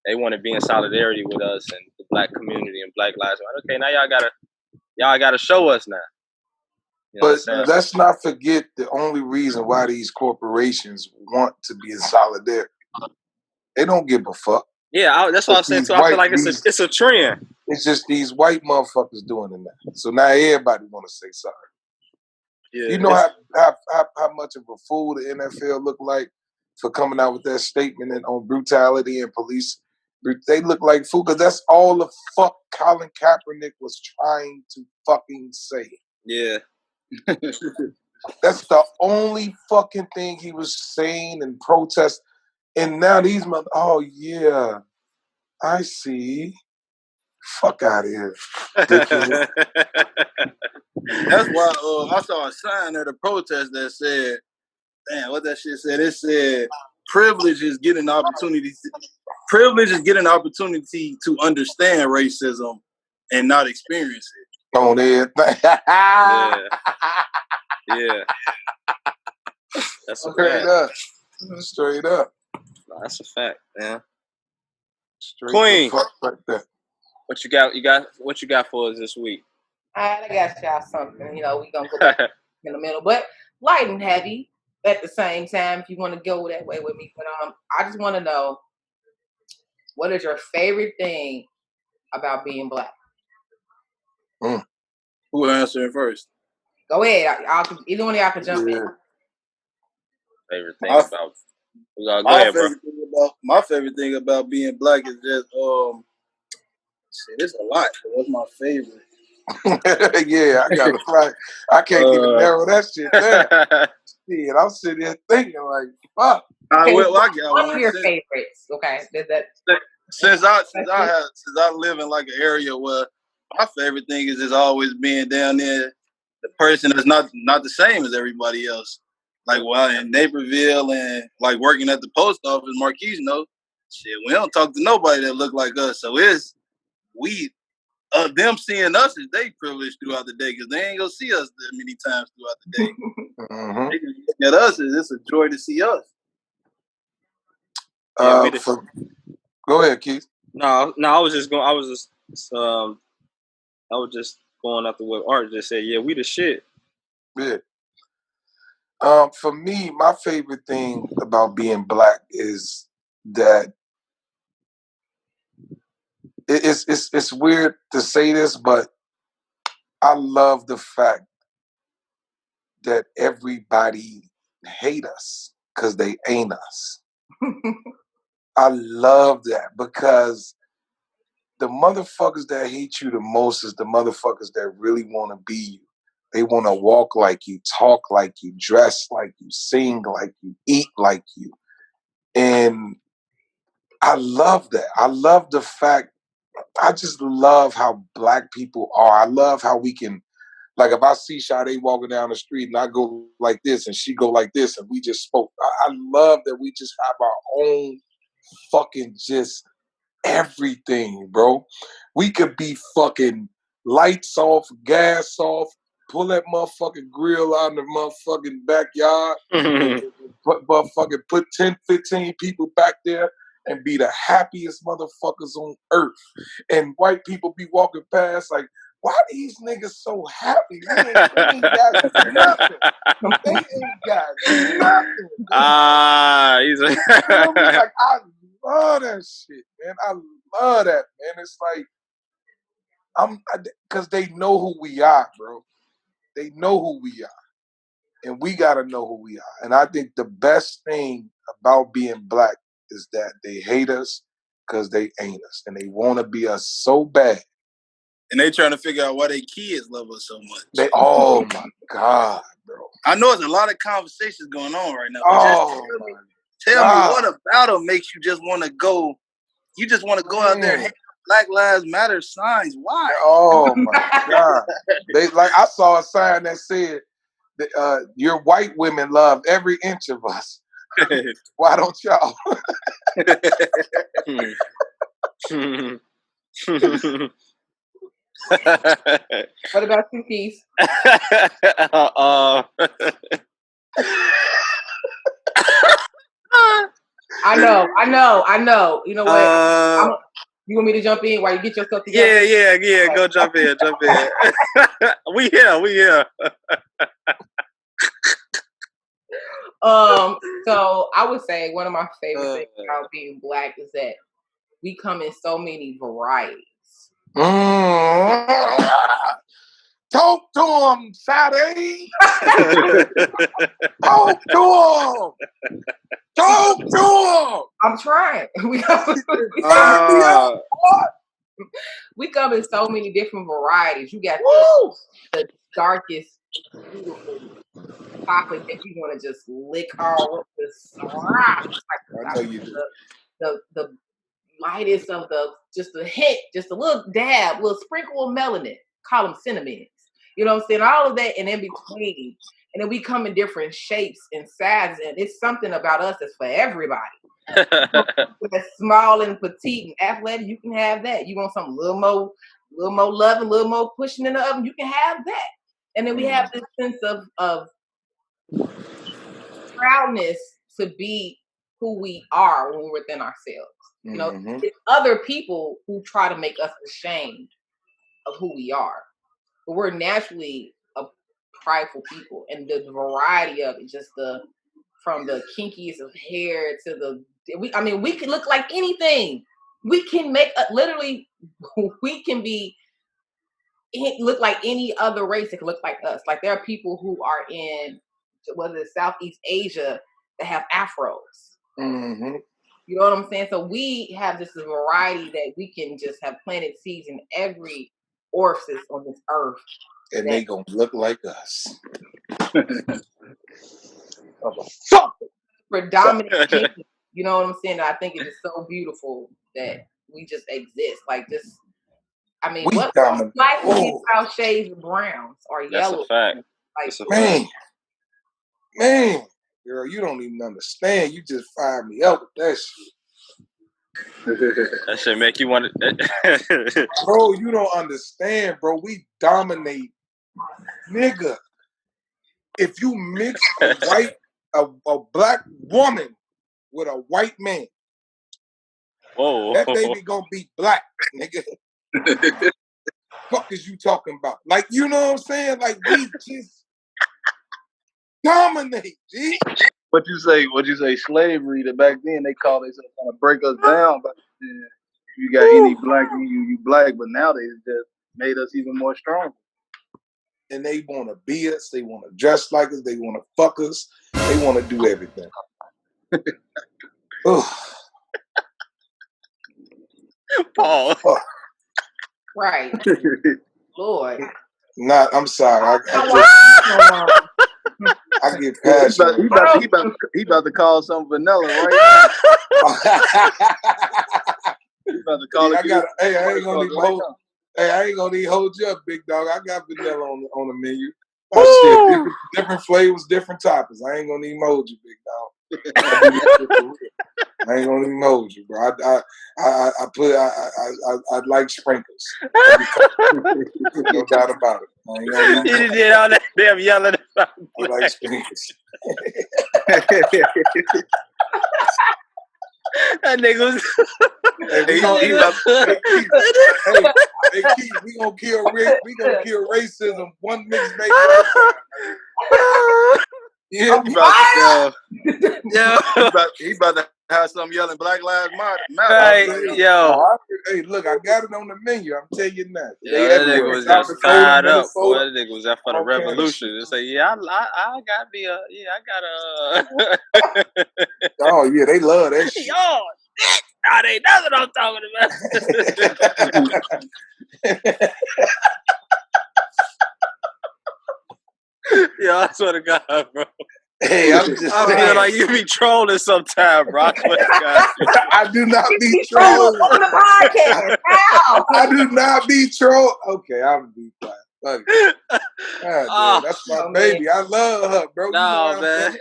they want to be in solidarity with us and the black community and Black Lives Matter. Okay, now y'all gotta show us now. But let's not forget the only reason why these corporations want to be in solidarity. They don't give a fuck. Yeah, that's what I said too. I feel like it's a trend. It's just these white motherfuckers doing it now. So now everybody want to say sorry. Yeah, you know how much of a fool the NFL look like for coming out with that statement on brutality and police. They look like fool because that's all the fuck Colin Kaepernick was trying to fucking say. Yeah. That's the only fucking thing he was saying and protest. And now these oh yeah, I see. Fuck out of here. That's why I saw a sign at a protest that said, damn, what that shit said? It said, privilege is getting an opportunity to understand racism and not experience it. On there. Yeah. That's a Straight fact. Up. Straight up. No, that's a fact, man. Straight Queen, like that. What you got for us this week? I got y'all something. We gonna go back in the middle, but light and heavy at the same time. If you want to go that way with me, but I just want to know, what is your favorite thing about being black? Who will answer it first? Go ahead. Either one of y'all can jump in. Favorite thing about go ahead, bro. My favorite thing about being black is just shit, it's a lot. What's my favorite? Yeah, I got it. I can't even narrow that shit down. Shit, I'm sitting here thinking like, fuck. Okay, I got one one. of your favorites. Okay, Since I live in like an area where my favorite thing is just always being down there, the person that's not the same as everybody else. Like in Naperville and like working at the post office, Marquis, shit, we don't talk to nobody that look like us. So it's them seeing us is they privilege throughout the day because they ain't gonna see us that many times throughout the day. Mm-hmm. They can look at us and it's a joy to see us. Go ahead, Keith. No, I was just going after what Art just said. Yeah, we the shit. Yeah. For me, my favorite thing about being black is that it's weird to say this, but I love the fact that everybody hate us because they ain't us. I love that because the motherfuckers that hate you the most is the motherfuckers that really want to be you. They want to walk like you, talk like you, dress like you, sing like you, eat like you. And I love that. I love the fact, I just love how black people are. I love how we can, like if I see Sade walking down the street and I go like this and she go like this and we just spoke. I love that we just have our own fucking just everything, bro. We could be fucking lights off, gas off, pull that motherfucking grill out in the motherfucking backyard, and put 10, 15 people back there and be the happiest motherfuckers on earth. And white people be walking past like, why these niggas so happy? They ain't got nothing. They ain't got nothing. He's like, I love that shit, man. I love that, man. It's like because they know who we are, bro. They know who we are, and we gotta know who we are. And I think the best thing about being black is that they hate us because they ain't us, and they want to be us so bad. And they trying to figure out why their kids love us so much. Oh my God, bro. I know there's a lot of conversations going on right now. Oh tell me what about them makes you just want to go? You just want to go out there and hang Black Lives Matter signs. Why? Oh my God. I saw a sign that said that, your white women love every inch of us. Why don't y'all? What about you, Keith? I know. You know what? You want me to jump in while you get yourself together? Yeah. Go jump in. We here. So I would say one of my favorite things about being black is that we come in so many varieties. Talk to him, Sade. Talk to him. I'm trying. We come in so many different varieties. You got the darkest, beautiful chocolate that you want to just lick all up the I know you do. The lightest of just a hint, just a little dab, little sprinkle of melanin. Call them cinnamons. You know what I'm saying? All of that and in between. And then we come in different shapes and sizes. And it's something about us that's for everybody. That's small and petite and athletic, you can have that. You want something a little more loving, a little more pushing in the oven, you can have that. And then we have this sense of proudness to be who we are when we're within ourselves. You know, it's other people who try to make us ashamed of who we are. But we're naturally a prideful people, and the variety of it, just from the kinkiest of hair to we can look like anything. We can make literally, we can look like any other race that can look like us. Like there are people who are in whether it's Southeast Asia that have afros. Mm-hmm. You know what I'm saying? So we have just a variety that we can just have planted seeds in every orifice on this earth. And they gonna look like us. Predominant kinky. You know what I'm saying? I think it is so beautiful that we just exist. Like just, I mean, what life would be without shades of browns or yellow? That's a fact. Like, That's a fact. Man, girl, you don't even understand. You just fired me up with that shit. That shit make you want to. Bro, you don't understand, bro. We dominate, nigga. If you mix a black woman with a white man, whoa, that baby gonna be black, nigga. Fuck is you talking about? Like, you know what I'm saying? Like, we just dominate, G. What you say, slavery, that back then they called themselves trying to break us down. But if you got any black, you black, but now they just made us even more strong. And they want to be us, they want to dress like us, they want to fuck us, they want to do everything. Paul. Right. Lord. Nah, I'm sorry. I get passionate. He about to call some vanilla right now. He about to call it. I ain't gonna even hold you up, big dog. I got vanilla on the menu. Oh shit, different flavors, different toppings. I ain't gonna even hold you, big dog. I ain't gonna even hold you, bro. I like sprinkles. No doubt about it. He did all that damn yelling. I like sprinkles. That nigga was. We gonna kill racism one mixed baby at a time. Yeah, he about to have some yelling Black Lives Matter. Right, Hey, look, I got it on the menu. I'm telling you now. That nigga was just fired up. Boy, that nigga was out for the revolution. They say, I got me a. Oh yeah, they love that shit. Yo, that ain't nothing I'm talking about. Yeah, I swear to God, bro. Hey, I feel like you be trolling sometime, bro. I swear to God. I do not be trolling on the podcast. I do not be trolling. Okay, I'm gonna be quiet. Fuck it. God, that's my baby. I love her, bro. No, man.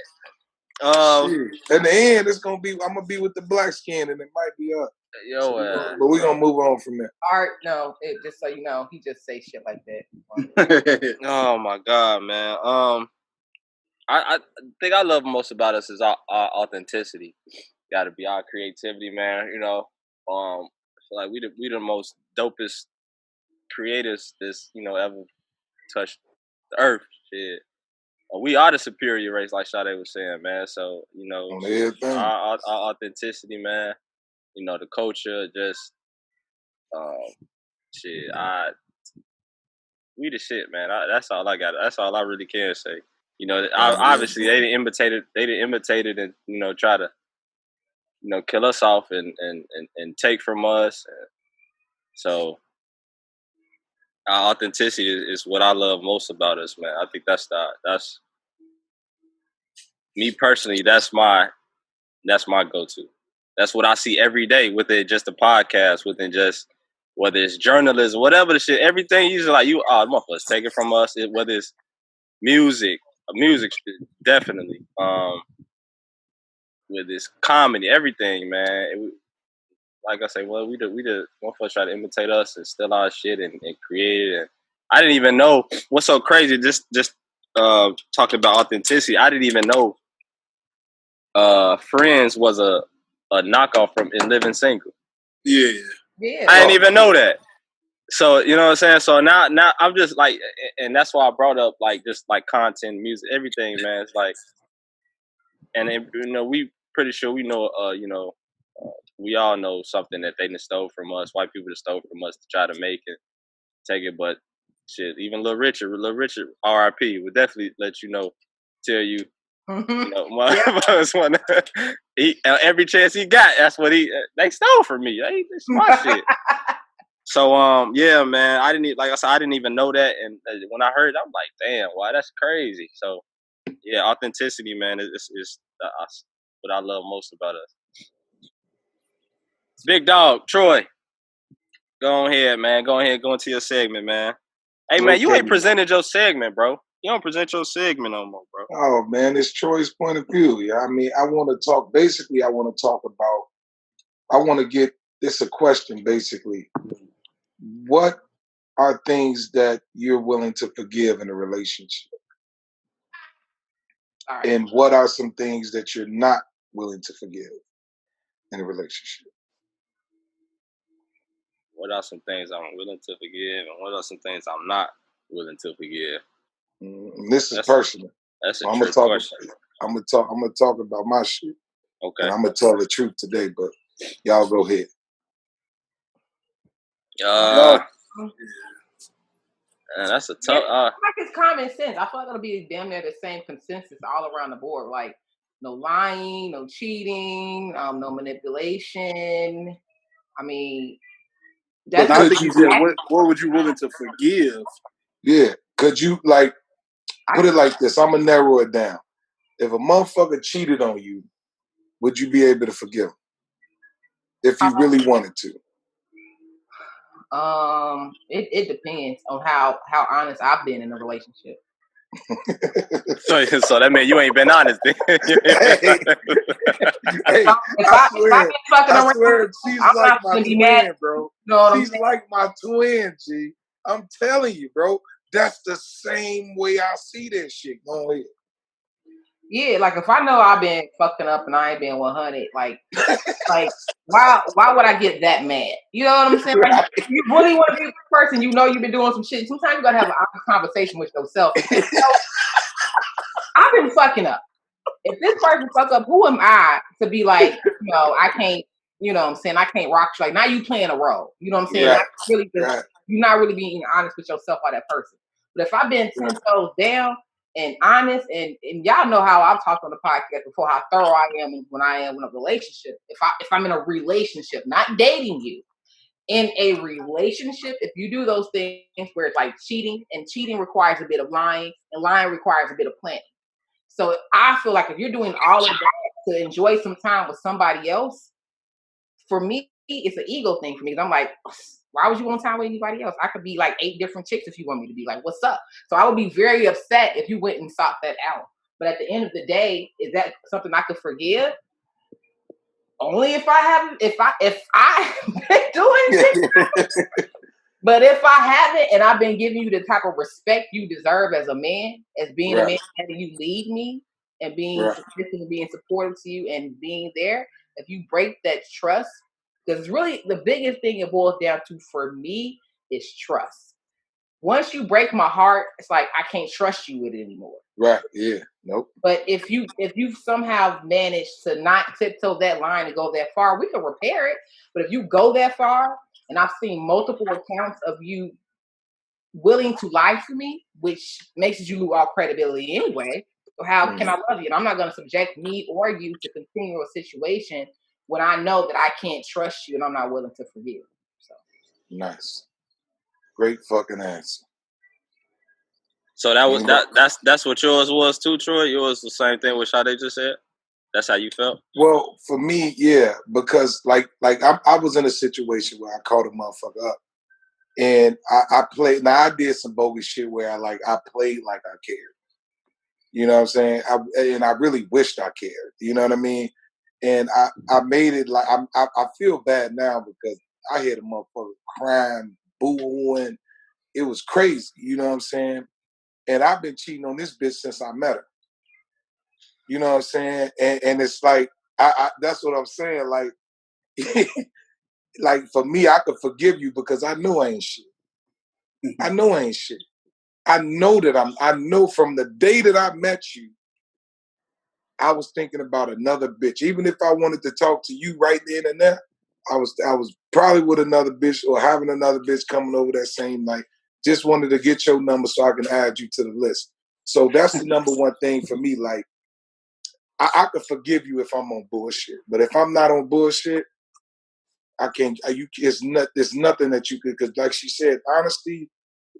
In the end, I'm gonna be with the black skin, and it might be up. But we're gonna move on from there. Art, no, just so you know, he just say shit like that. Oh my God, man. I think I love most about us is our authenticity. Got to be our creativity, man. You know, like we the most dopest creators this ever touched the earth. Shit. We are the superior race, like Sade was saying, man. So our authenticity, man. You know, the culture, just we the shit, man. That's all I got. That's all I really can say. You know, obviously they didn't imitate it. They didn't imitate it and try to kill us off and take from us. So our authenticity is what I love most about us, man. I think that's me personally. That's my go-to. That's what I see every day within just a podcast, within just whether it's journalism, whatever the shit, everything. Usually like motherfuckers take it from us. Whether it's music definitely. With this comedy, everything, man. Like I say, well, we the motherfuckers try to imitate us and steal our shit and create it. And I didn't even know what's so crazy. Just talking about authenticity. I didn't even know Friends was a knockoff from In Living Single. Yeah. I didn't even know that. So you know what I'm saying. So now I'm just like, and that's why I brought up like just like content, music, everything, man. It's like, and it, we pretty sure we know, we all know something that they done stole from us. White people that stole from us to try to make it, take it. But shit, even Little Richard, R.I.P. would definitely let you know, tell you. Every chance he got, that's what they stole from me. It's my shit. So yeah, man, I didn't like I said, I didn't even know that, and when I heard it, I'm like, damn, wow, that's crazy. So yeah, authenticity, man, is what I love most about us. Big dog, Troy, go ahead, man. Go ahead, go into your segment, man. Hey, man, you ain't presented your segment, bro. You don't present your segment no more, bro. Oh man, it's Troy's point of view. Yeah, I mean, I want to talk. Basically, I want to talk about. I want to get this a question. Basically, what are things that you're willing to forgive in a relationship, and what are some things that you're not willing to forgive in a relationship? What are some things I'm willing to forgive, and what are some things I'm not willing to forgive? This is personal. That's a trick question. I'm gonna talk about my shit. Okay. And I'm gonna tell the truth today, but y'all go ahead. That's a tough. Like it's common sense. I feel like it'll be damn near the same consensus all around the board. Like no lying, no cheating, no manipulation. I mean, that's. But I think you said, what would you willing to forgive? Yeah, could you like put it like this? I'm gonna narrow it down. If a motherfucker cheated on you, would you be able to forgive him if you really wanted to? It depends on how honest I've been in a relationship. So that means you ain't been honest. Hey, I swear, she's like my twin, bro. She's like my twin, G. I'm telling you, bro. That's the same way I see this shit. Go ahead. Yeah, like if I know I've been fucking up and I ain't been 100, like why would I get that mad? You know what I'm saying? Like, if you really want to be a good person, you know you've been doing some shit. Sometimes you gotta have an honest conversation with yourself. I've been fucking up. If this person fuck up, who am I to be like, I can't, you know what I'm saying? I can't rock you. Like now you playing a role. You know what I'm saying? You're not really being honest with yourself or that person. But if I've been 10 toes down and honest, and y'all know how I've talked on the podcast before, how thorough I am when I am in a relationship. If I'm in a relationship, not dating you, in a relationship, if you do those things where it's like cheating, and cheating requires a bit of lying, and lying requires a bit of planning. So I feel like if you're doing all of that to enjoy some time with somebody else, for me, it's an ego thing for me. I'm like, why would you want time with anybody else? I could be like 8 different chicks if you want me to be. Like, what's up? So I would be very upset if you went and sought that out. But at the end of the day, is that something I could forgive? Only if I been doing shit. But if I haven't, and I've been giving you the type of respect you deserve as a man, as being a man, and you lead me and being consistent and being supportive to you and being there, if you break that trust, because really the biggest thing it boils down to for me is trust. Once you break my heart, it's like I can't trust you with it anymore. Right. Yeah. Nope. But if you somehow managed to not tiptoe that line and go that far, we can repair it. But if you go that far, and I've seen multiple accounts of you willing to lie to me, which makes you lose all credibility anyway. So how can I love you? And I'm not going to subject me or you to continue a situation when I know that I can't trust you and I'm not willing to forgive. So nice, great fucking answer. So that was that's what yours was too, Troy. Yours the same thing with Sade just said. That's how you felt? Well, for me, yeah, because like I was in a situation where I called a motherfucker up, and I played. Now I did some bogus shit where I played like I cared. You know what I'm saying? I really wished I cared. You know what I mean? And I made it like I feel bad now because I had a motherfucker crying, boo-hooing. It was crazy. You know what I'm saying? And I've been cheating on this bitch since I met her. You know what I'm saying? And it's like, I that's what I'm saying. Like, like for me, I could forgive you because I know I ain't shit. I know I ain't shit. I know that I know from the day that I met you, I was thinking about another bitch. Even if I wanted to talk to you right then and there, I was probably with another bitch or having another bitch coming over that same night. Just wanted to get your number so I can add you to the list. So that's the number one thing for me. Like, I could forgive you if I'm on bullshit, but if I'm not on bullshit, I can't. It's nothing that you could. Because like she said, honesty.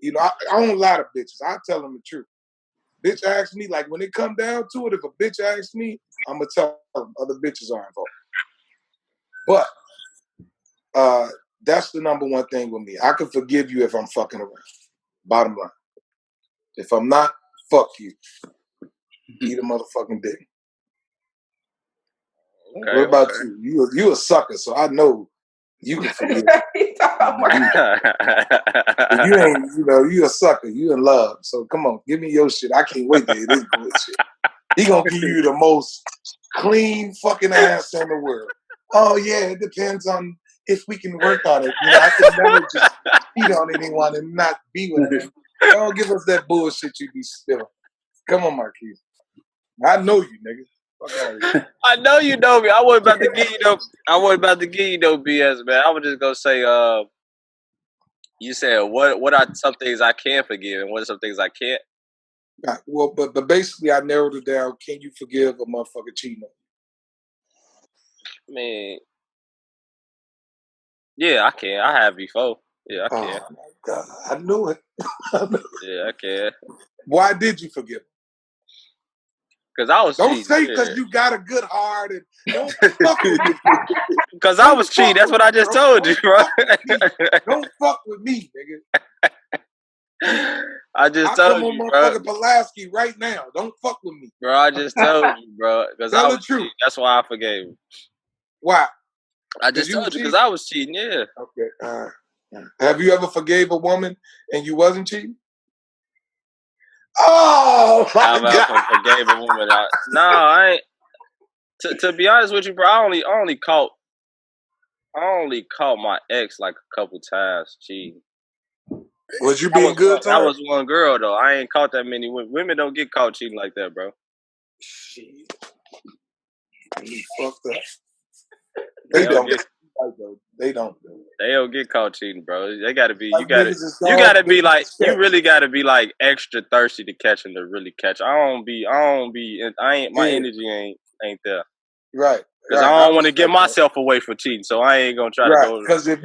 You know, I don't lie to bitches. I tell them the truth. Bitch asks me, like when it come down to it, if a bitch asks me, I'm gonna tell them other bitches are involved. But that's the number one thing with me. I can forgive you if I'm fucking around. Bottom line. If I'm not, fuck you. Eat a motherfucking dick. Okay, What about you? You a sucker, so I know you can forgive. You ain't, you a sucker. You in love. So come on, give me your shit. I can't wait to hear this bullshit. He gonna give you the most clean fucking ass in the world. Oh yeah, it depends on if we can work on it. I can never just cheat on anyone and not be with them. Don't give us that bullshit you be spilling. Come on, Marquis. I know you, nigga. Fuck out of here. I know you know me. I wasn't about to give you no BS, man. I was just gonna say, you said what are some things I can forgive and what are some things I can't? Well, but basically, I narrowed it down. Can you forgive a motherfucker cheating on I mean, yeah, I can. I have before. Yeah, I can. Oh my God, I knew it. Yeah, I can. Why did you forgive him? Because I was Don't cheating. say because you got a good heart and don't fuck with me. Because I was cheating. That's what I just told you, bro. Don't fuck with me, nigga. I just I'll told come on you, bro. motherfucking Pulaski right now. Don't fuck with me. Bro, I just told you, bro. Because I Tell was the truth. cheating. That's why I forgave him. Why? I just told you because I was cheating, yeah. Okay, all right. Have you ever forgave a woman and you wasn't cheating? Oh my God! I forgave a woman. No, I ain't. To be honest with you, bro, I only caught my ex like a couple times cheating. Was you being good to her? That was one girl though. I ain't caught that many women. Women don't get caught cheating like that, bro. Shit. You fucked up. They don't. They don't. They don't get caught cheating, bro. They gotta be. Like You gotta be like. You really gotta be like extra thirsty to catch them to really catch. I ain't. My energy ain't there. Right. Because I don't want to get myself away from cheating, so I ain't gonna try to go. Because if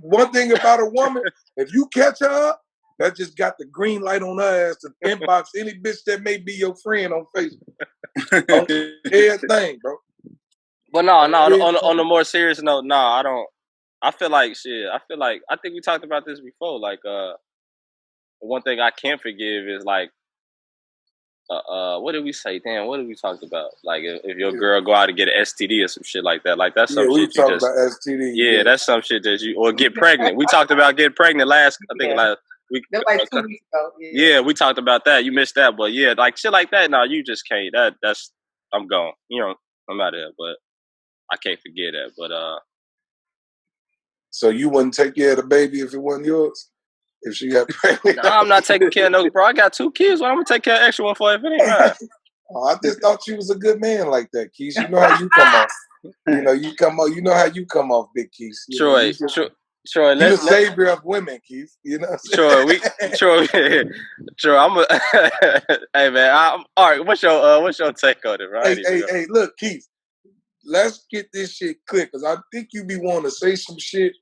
one thing about a woman, if you catch her up, that just got the green light on her ass to inbox any bitch that may be your friend on Facebook. On everything, bro. But no. On a more serious note, no, I don't. I feel like shit. I think we talked about this before. Like, one thing I can't forgive is like, what did we say? Damn, what did we talk about? Like, if your girl go out and get an STD or some shit like that. Like, that's some shit you just. About STD. Yeah, that's some shit that or get pregnant. We talked about getting pregnant last week. That's like 2 weeks ago. Yeah, we talked about that. You missed that, but yeah, like shit like that. No, you just can't. That's I'm gone. I'm out of here. But I can't forget that. But So you wouldn't take care of the baby if it wasn't yours? If she got pregnant? No, I'm not taking care of no, bro. I got 2 kids. Why I'm gonna take care of extra one for if it ain't mine? Oh, I just thought you was a good man like that, Keith. You know how you come off. You know how you come off, Big Keith. Troy, you're the savior of women, Keith. You know. Troy, I'm a. Hey man, all right. What's your take on it, right? Hey, look, Keith. Let's get this shit clear, because I think you be wanting to say some shit.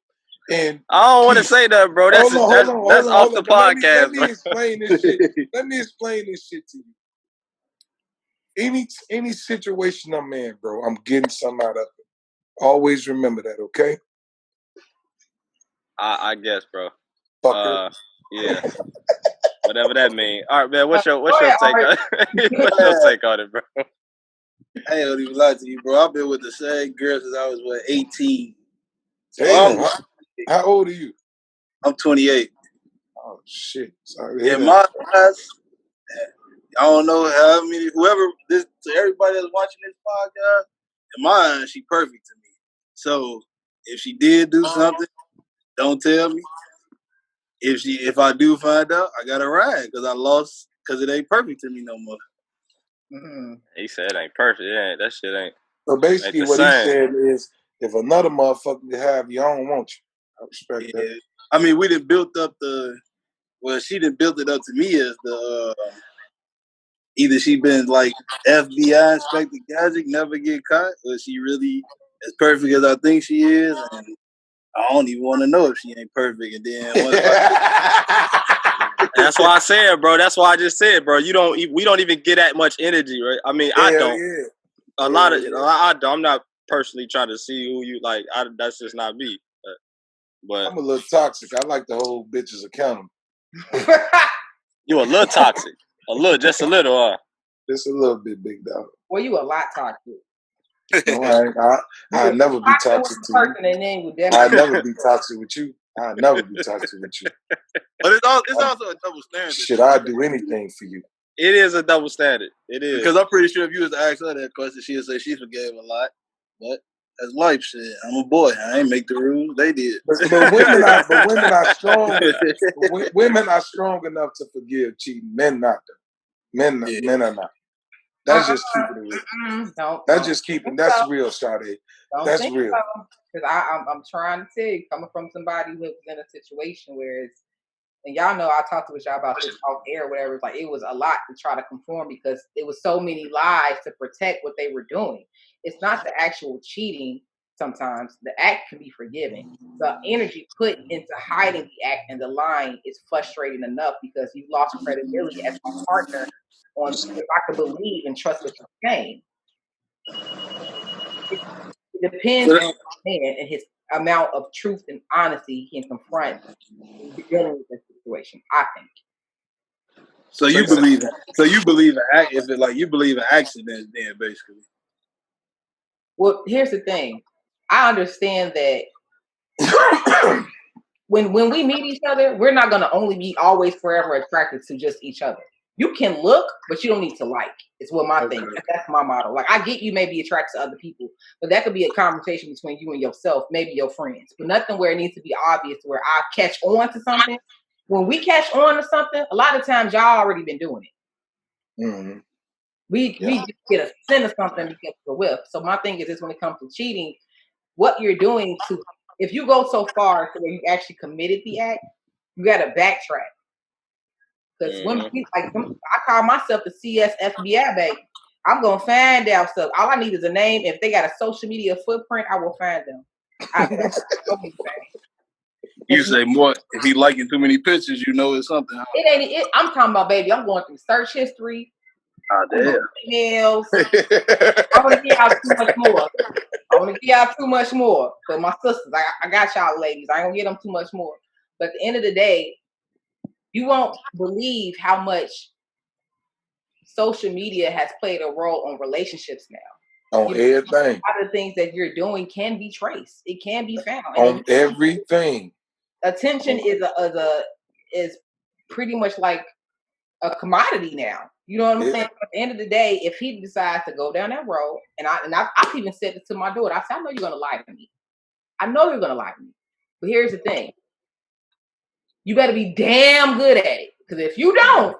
And I don't want to say that, bro. That's off the podcast. Let me explain this shit. Let me explain this shit to you. Any situation I'm in, bro, I'm getting something out of it. Always remember that, okay? I guess, bro. Fucker. Yeah. Whatever that means. All right, man. What's your take on it? What's your take on it, bro? I ain't gonna even lie to you, bro. I've been with the same girl since I was 18. So damn, how old are you? I'm 28. Oh shit! Sorry. In my eyes, I don't know how many. To everybody that's watching this podcast, in my eyes, she perfect to me. So if she did do something, don't tell me. if I do find out, I gotta ride because I lost because it ain't perfect to me no more. Mm-hmm. He said it ain't perfect. Yeah, that shit ain't. So basically, Ain't the what he same. said is, if another motherfucker can have you, I don't want you. I respect that. I mean, we done built up she done built it up to me as the either she been like FBI Inspector Gadget, never get caught, or she really as perfect as I think she is, and I don't even want to know if she ain't perfect. And then once That's why I said, bro. That's why I just said, bro. We don't even get that much energy, right? I mean, I don't. Yeah. I don't. I'm not personally trying to see who you like. That's just not me. But I'm a little toxic. I like to hold bitches accountable. you a little toxic. Just a little. Just a little bit, big dog. Well, you a lot toxic. No, I'll never be toxic to you. I'll never be toxic with you. I'll never be toxic with you. But it's also a double standard. Should I do anything for you? It is a double standard. It is. Because I'm pretty sure if you was to ask her that question, she'd say she forgave a lot. But that's life shit. I'm a boy. I ain't make the rules. They did. But women are strong. Women are strong enough to forgive cheating. Men not. Men are not. That's just keeping it real. That's just keeping. That's real, Sade. That's real. Because I'm trying to tell you, coming from somebody who was in a situation where it's, and y'all know I talked with y'all about this off air or whatever. It's like it was a lot to try to conform because it was so many lies to protect what they were doing. It's not the actual cheating. Sometimes the act can be forgiven. The energy put into hiding the act and the lying is frustrating enough because you lost credibility as my partner on if I could believe and trust what you're saying. It depends on the man and his amount of truth and honesty he can confront dealing with the situation, I think. So you believe it? So you believe you believe in accidents, then basically. Well, here's the thing. I understand that when we meet each other, we're not gonna only be always forever attracted to just each other. You can look, but you don't need to like. It's what my thing is. That's my motto. Like I get you may be attracted to other people, but that could be a conversation between you and yourself, maybe your friends. But nothing where it needs to be obvious where I catch on to something. When we catch on to something, a lot of times y'all already been doing it. Mm-hmm. We just get a sin of something because of the whiff. So my thing is this: when it comes to cheating, what you're doing if you go so far to where you actually committed the act, you got to backtrack. Because when I call myself the CS FBI baby, I'm gonna find out stuff. All I need is a name. If they got a social media footprint, I will find them. You say more if he liking too many pictures, you know it's something. It ain't it. I'm talking about, baby. I'm going through search history. Oh damn. Emails. I want to give out too much more. I want to give out too much more. But my sisters, I got y'all ladies. I ain't gonna get them too much more. But at the end of the day, you won't believe how much social media has played a role on relationships now. On everything. A lot of things that you're doing can be traced. It can be found. On everything. Attention is pretty much like a commodity now. You know what I'm saying? At the end of the day, if he decides to go down that road, and I've even said it to my daughter, I said, I know you're gonna lie to me. I know you're gonna lie to me. But here's the thing. You better be damn good at it. Because if you don't,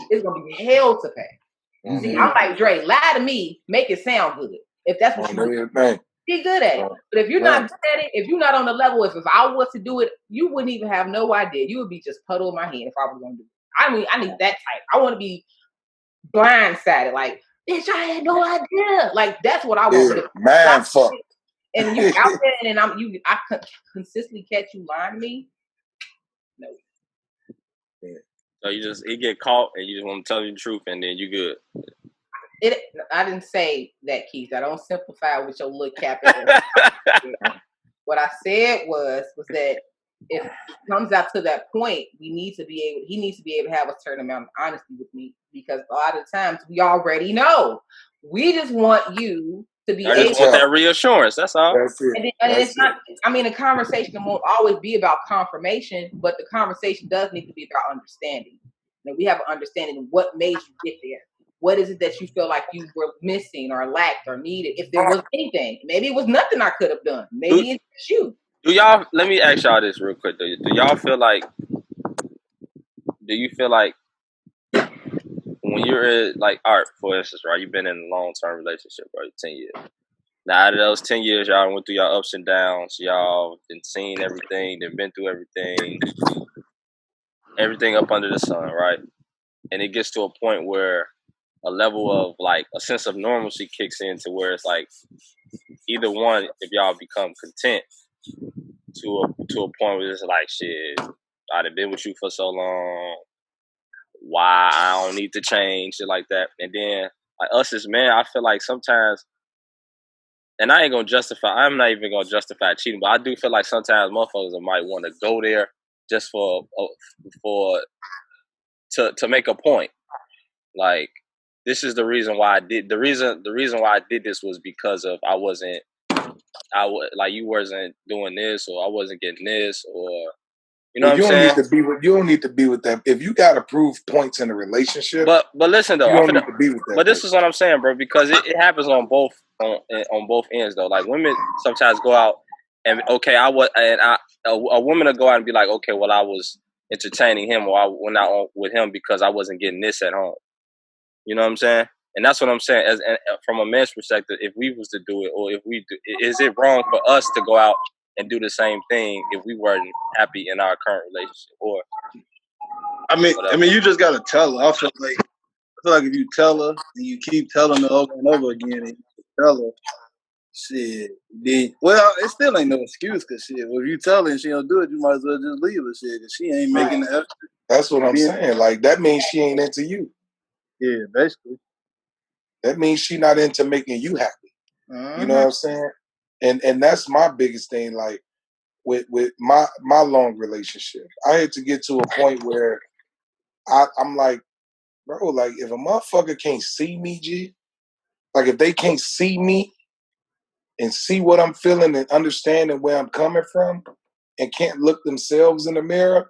it's gonna be hell to pay. Mm-hmm. See, I'm like Dre, lie to me, make it sound good. If that's what you do, be good at it. But if you're not good at it, if you're not on the level, if I was to do it, you wouldn't even have no idea. You would be just puddle in my hand if I was gonna do it. I mean, I need that type. I want to be blindsided, like, bitch, I had no idea. Like that's what I want. Man, fuck. And you out there, and I consistently catch you lying to me. No. Yeah. So you get caught, and you just want to tell you the truth, and then you good. I didn't say that, Keith. I don't simplify with your little cap. What I said was that if it comes out to that point, he needs to be able to have a certain amount of honesty with me, because a lot of times we already know. We just want you to be able to want that reassurance. That's all. That's it. And it's not, I mean, the conversation won't always be about confirmation, but the conversation does need to be about understanding. And we have an understanding of what made you get there. What is it that you feel like you were missing or lacked or needed? If there was anything, maybe it was nothing I could have done. Maybe it's you. Let me ask y'all this real quick. Do y'all feel like do you feel like when you're like Art, for instance, right? You've been in a long-term relationship, right? 10 years. Now, out of those 10 years, y'all went through your ups and downs. Y'all been seen everything, then been through everything up under the sun, right? And it gets to a point where a level of like a sense of normalcy kicks in to where it's like either one, if y'all become content to a point where it's like, shit, I've been with you for so long. Why I don't need to change, shit like that. And then like us as men, I feel like sometimes, and I'm not even gonna justify cheating, but I do feel like sometimes motherfuckers might want to go there just for to make a point. Like, this is the reason why I did the reason why I did this was because of like you wasn't doing this, or I wasn't getting this, or you know Well, what I'm saying? you don't need to be with them. If you got to prove points in a relationship, But listen though, you don't need to be with that. but this is what I'm saying, bro, because it happens on both ends though. Like women sometimes go out and a woman will go out and be like, okay, well I was entertaining him, or I went out with him because I wasn't getting this at home. You know what I'm saying? And that's what I'm saying. And from a man's perspective, if we was to do it, or if we do, is it wrong for us to go out and do the same thing if we weren't happy in our current relationship? Or I mean, you just gotta tell her. I feel like if you tell her and you keep telling her over and over again, and you tell her, shit, then it still ain't no excuse. Cause shit, well, if you tell her and she don't do it, you might as well just leave her. Shit, cause she ain't making the effort. That's what I'm saying. Like that means she ain't into you. Yeah, basically. That means she not into making you happy. You know what I'm saying? And that's my biggest thing. Like with my long relationship, I had to get to a point where I'm like, bro, like if a motherfucker can't see me, G, like if they can't see me and see what I'm feeling and understanding where I'm coming from and can't look themselves in the mirror,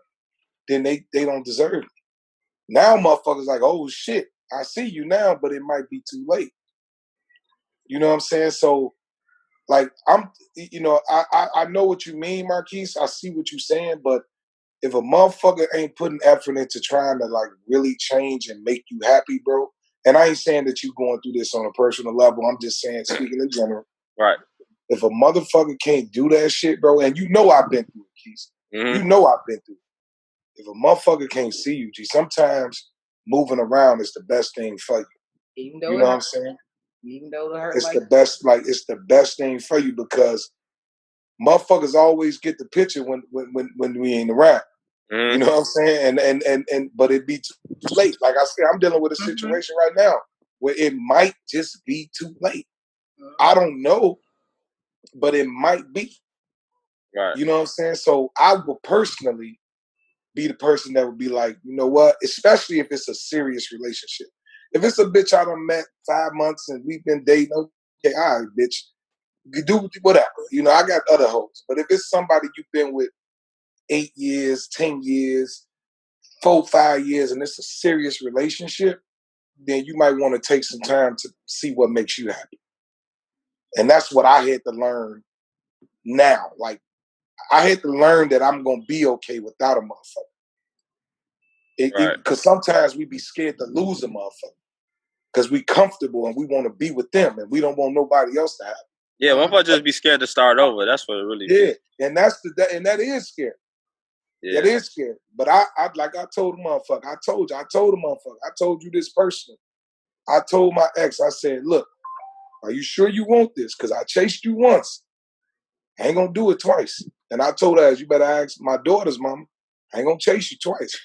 then they don't deserve it. Now motherfuckers like, oh shit, I see you now, but it might be too late. You know what I'm saying? So like I know what you mean, Marquis. I see what you're saying, but if a motherfucker ain't putting effort into trying to like really change and make you happy, bro, and I ain't saying that you going through this on a personal level, I'm just saying, speaking in general. right. If a motherfucker can't do that shit, bro, and you know I've been through it, Keith. Mm-hmm. You know I've been through it. If a motherfucker can't see you, G, sometimes moving around is the best thing for you. Even though you know what I'm saying? Even though it hurt, it's the best thing for you because motherfuckers always get the picture when we ain't around. Mm-hmm. You know what I'm saying? And but it be too late. Like I said, I'm dealing with a situation right now where it might just be too late. I don't know, but it might be. Right. You know what I'm saying? So I would personally be the person that would be like, you know what? Especially if it's a serious relationship. If it's a bitch I done met 5 months and we've been dating, okay, all right, bitch. You do whatever. You know, I got other hoes. But if it's somebody you've been with 8 years, 10 years, 4, 5 years, and it's a serious relationship, then you might want to take some time to see what makes you happy. And that's what I had to learn now. Like, I had to learn that I'm going to be okay without a motherfucker. Because sometimes we be scared to lose a motherfucker. Because we comfortable and we want to be with them and we don't want nobody else to have it. Yeah, motherfucker just be scared to start over. That's what it really is. And that is scary. Yeah. That is scary. But I like I told the motherfucker, I told the motherfucker, I told you this personally. I told my ex, I said, look, are you sure you want this? Because I chased you once. I ain't gonna do it twice. And I told her, you better ask my daughter's mama. I ain't gonna chase you twice.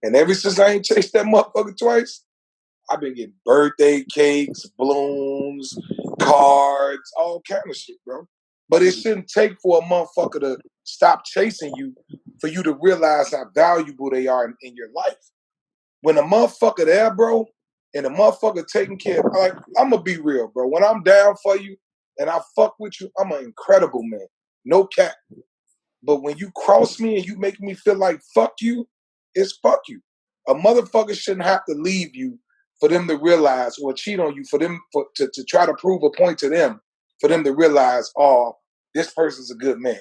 And ever since I ain't chased that motherfucker twice, I've been getting birthday cakes, balloons, cards, all kind of shit, bro. But it shouldn't take for a motherfucker to stop chasing you for you to realize how valuable they are in your life. When a motherfucker there, bro, and a motherfucker taking care of, like, I'm gonna be real, bro. When I'm down for you and I fuck with you, I'm an incredible man. No cap. But when you cross me and you make me feel like fuck you, it's fuck you. A motherfucker shouldn't have to leave you for them to realize or cheat on you to try to prove a point to them for them to realize, oh, this person's a good man.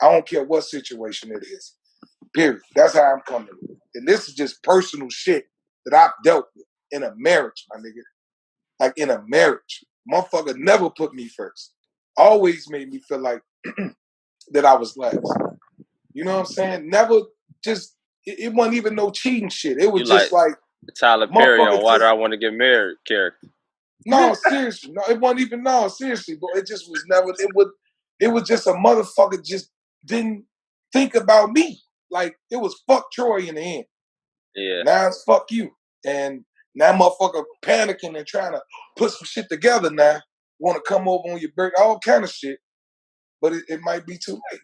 I don't care what situation it is. Period. That's how I'm coming. And this is just personal shit that I've dealt with in a marriage, my nigga. Like in a marriage. Motherfucker never put me first. Always made me feel like that I was last. You know what I'm saying? Never just, it wasn't even no cheating shit. It was You just like Tyler Perry on Why just, Do I Want to Get Married character. No, seriously. No, it wasn't even, no, seriously. But it just was never, it was just a motherfucker just didn't think about me. Like, it was fuck Troy in the end. Yeah. Now it's fuck you. And now motherfucker panicking and trying to put some shit together now. Want to come over on your birthday, all kind of shit. But it might be too late.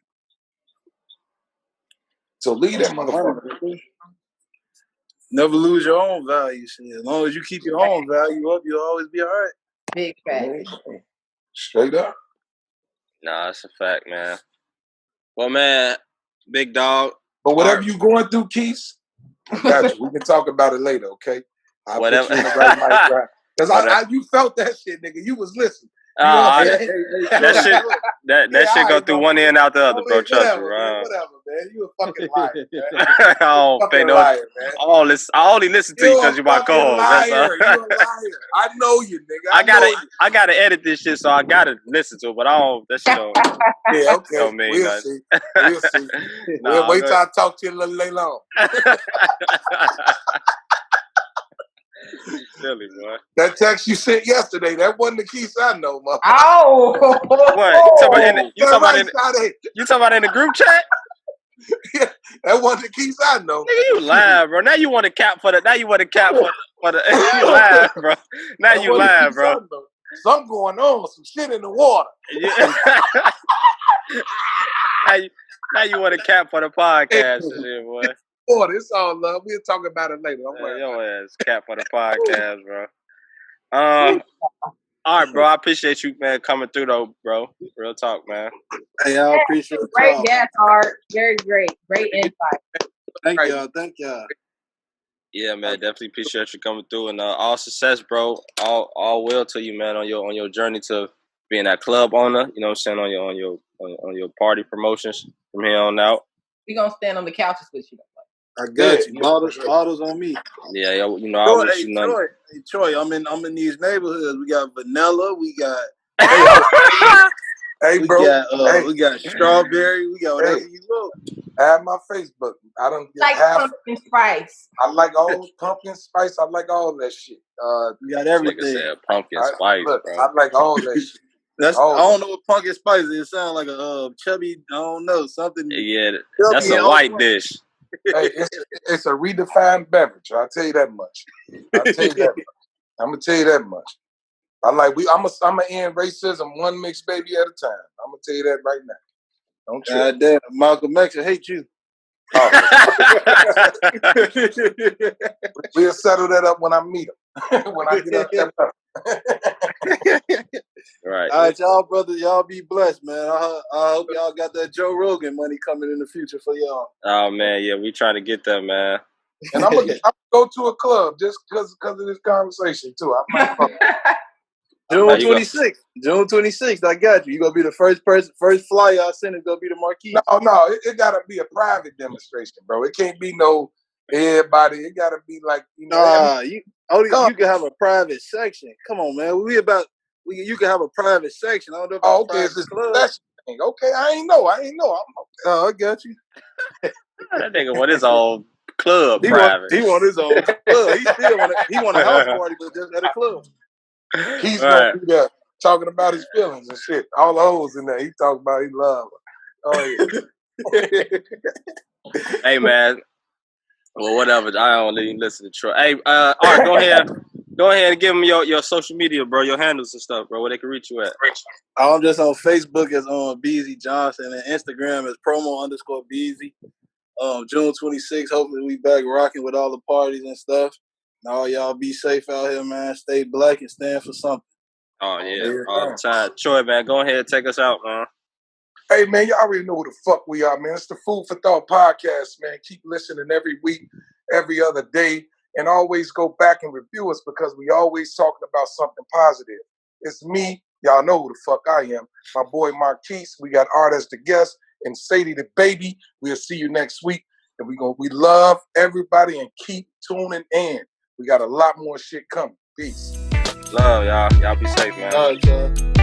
So leave that motherfucker. Never lose your own value. Shit. As long as you keep your own value up, you'll always be all right. Big fact. Straight up. Nah, that's a fact, man. Well, man, big dog. But whatever you going through, Keith, I got you. We can talk about it later, okay? I'll put you in the right mic, right? Because you felt that shit, nigga. You was listening. You that shit go through one end out the other, bro. Trust me, bro. Whatever, man. You a fucking liar, man. I don't pay no. Liar, man. I only listen to you because you're my co-host. Liar. You a liar. I know you, nigga. I gotta edit this shit, so I gotta listen to it. But I don't. That shit don't. Yeah, okay. Don't mean We'll nothing. see. We'll see. We'll wait till I talk to you a little later on. Silly, boy. That text you sent yesterday, that wasn't the Keith I know, motherfucker. Oh! What? You talking about in the group chat? Yeah, that wasn't the Keith I know. Nigga, you lying, bro. Now you want to cap for the. You lying, bro. Now you lying, bro. Something going on. Some shit in the water. Now you want to cap for the podcast and shit, boy. Water, it's all love. We'll talk about it later. Your ass cap for the podcast, bro. All right, bro. I appreciate you, man, coming through though, bro. Real talk, man. Hey, I appreciate it. Great guest, Art. Very great. Great insight. Thank y'all. Yeah, man. Definitely appreciate you coming through, and all success, bro. All will to you, man, on your journey to being that club owner. You know what I'm saying, on your party promotions from here on out. We gonna stand on the couches with you. I got you. Bottles on me. Yeah, you know, I wish you nothing. Troy, I'm in these neighborhoods. We got vanilla. We got. Hey, bro. We got strawberry. We got whatever you want. Add my Facebook. I don't like pumpkin spice. I like all pumpkin spice. I like all that shit. We got everything. Pumpkin spice, bro. I like all that shit. I don't know what pumpkin spice is. It sounds like a chubby. I don't know something. Yeah, that's a white dish. Hey, it's a redefined beverage. I'll tell you that much. I'm gonna tell you that much. I'm gonna end racism one mixed baby at a time. I'm gonna tell you that right now. Don't you? God damn, Malcolm X, I hate you. Oh. We'll settle that up when I meet him. When I get up there. Right. All right, y'all, brothers, y'all be blessed, man. I hope y'all got that Joe Rogan money coming in the future for y'all. Oh man, yeah, we trying to get that, man. And I'm gonna go to a club just because of this conversation too. I might June 26th. June 26th. I got you. You gonna be the first flyer I send is gonna be the Marquis. No, it gotta be a private demonstration, bro. It can't be no everybody. It gotta be like you can have a private section. Come on, man. You can have a private section. I don't know about okay, it's this club. Thing. Okay, I ain't know. I got you. That nigga want his own club private. He want his own club. He want a house party, but just at a club. He's gonna be there talking about his feelings and shit. All the hoes in there. He talking about his love. Oh yeah. Hey man. Well, whatever. I don't even listen to Troy. Hey, all right, go ahead. Go ahead and give them your social media, bro, your handles and stuff, bro, where they can reach you at. I'm just on Facebook as Beezy Johnson and Instagram as promo_Beezy. June 26th, hopefully we back rocking with all the parties and stuff. And all y'all be safe out here, man. Stay black and stand for something. Oh, yeah, all the time. Troy, man, go ahead and take us out, man. Hey, man, y'all already know who the fuck we are, man. It's the Food for Thought podcast, man. Keep listening every week, every other day. And always go back and review us because we always talking about something positive. It's me. Y'all know who the fuck I am. My boy Marquis. We got Art as the guest and Sade the baby. We'll see you next week. And we love everybody and keep tuning in. We got a lot more shit coming. Peace. Love y'all. Y'all be safe, man. All right, y'all.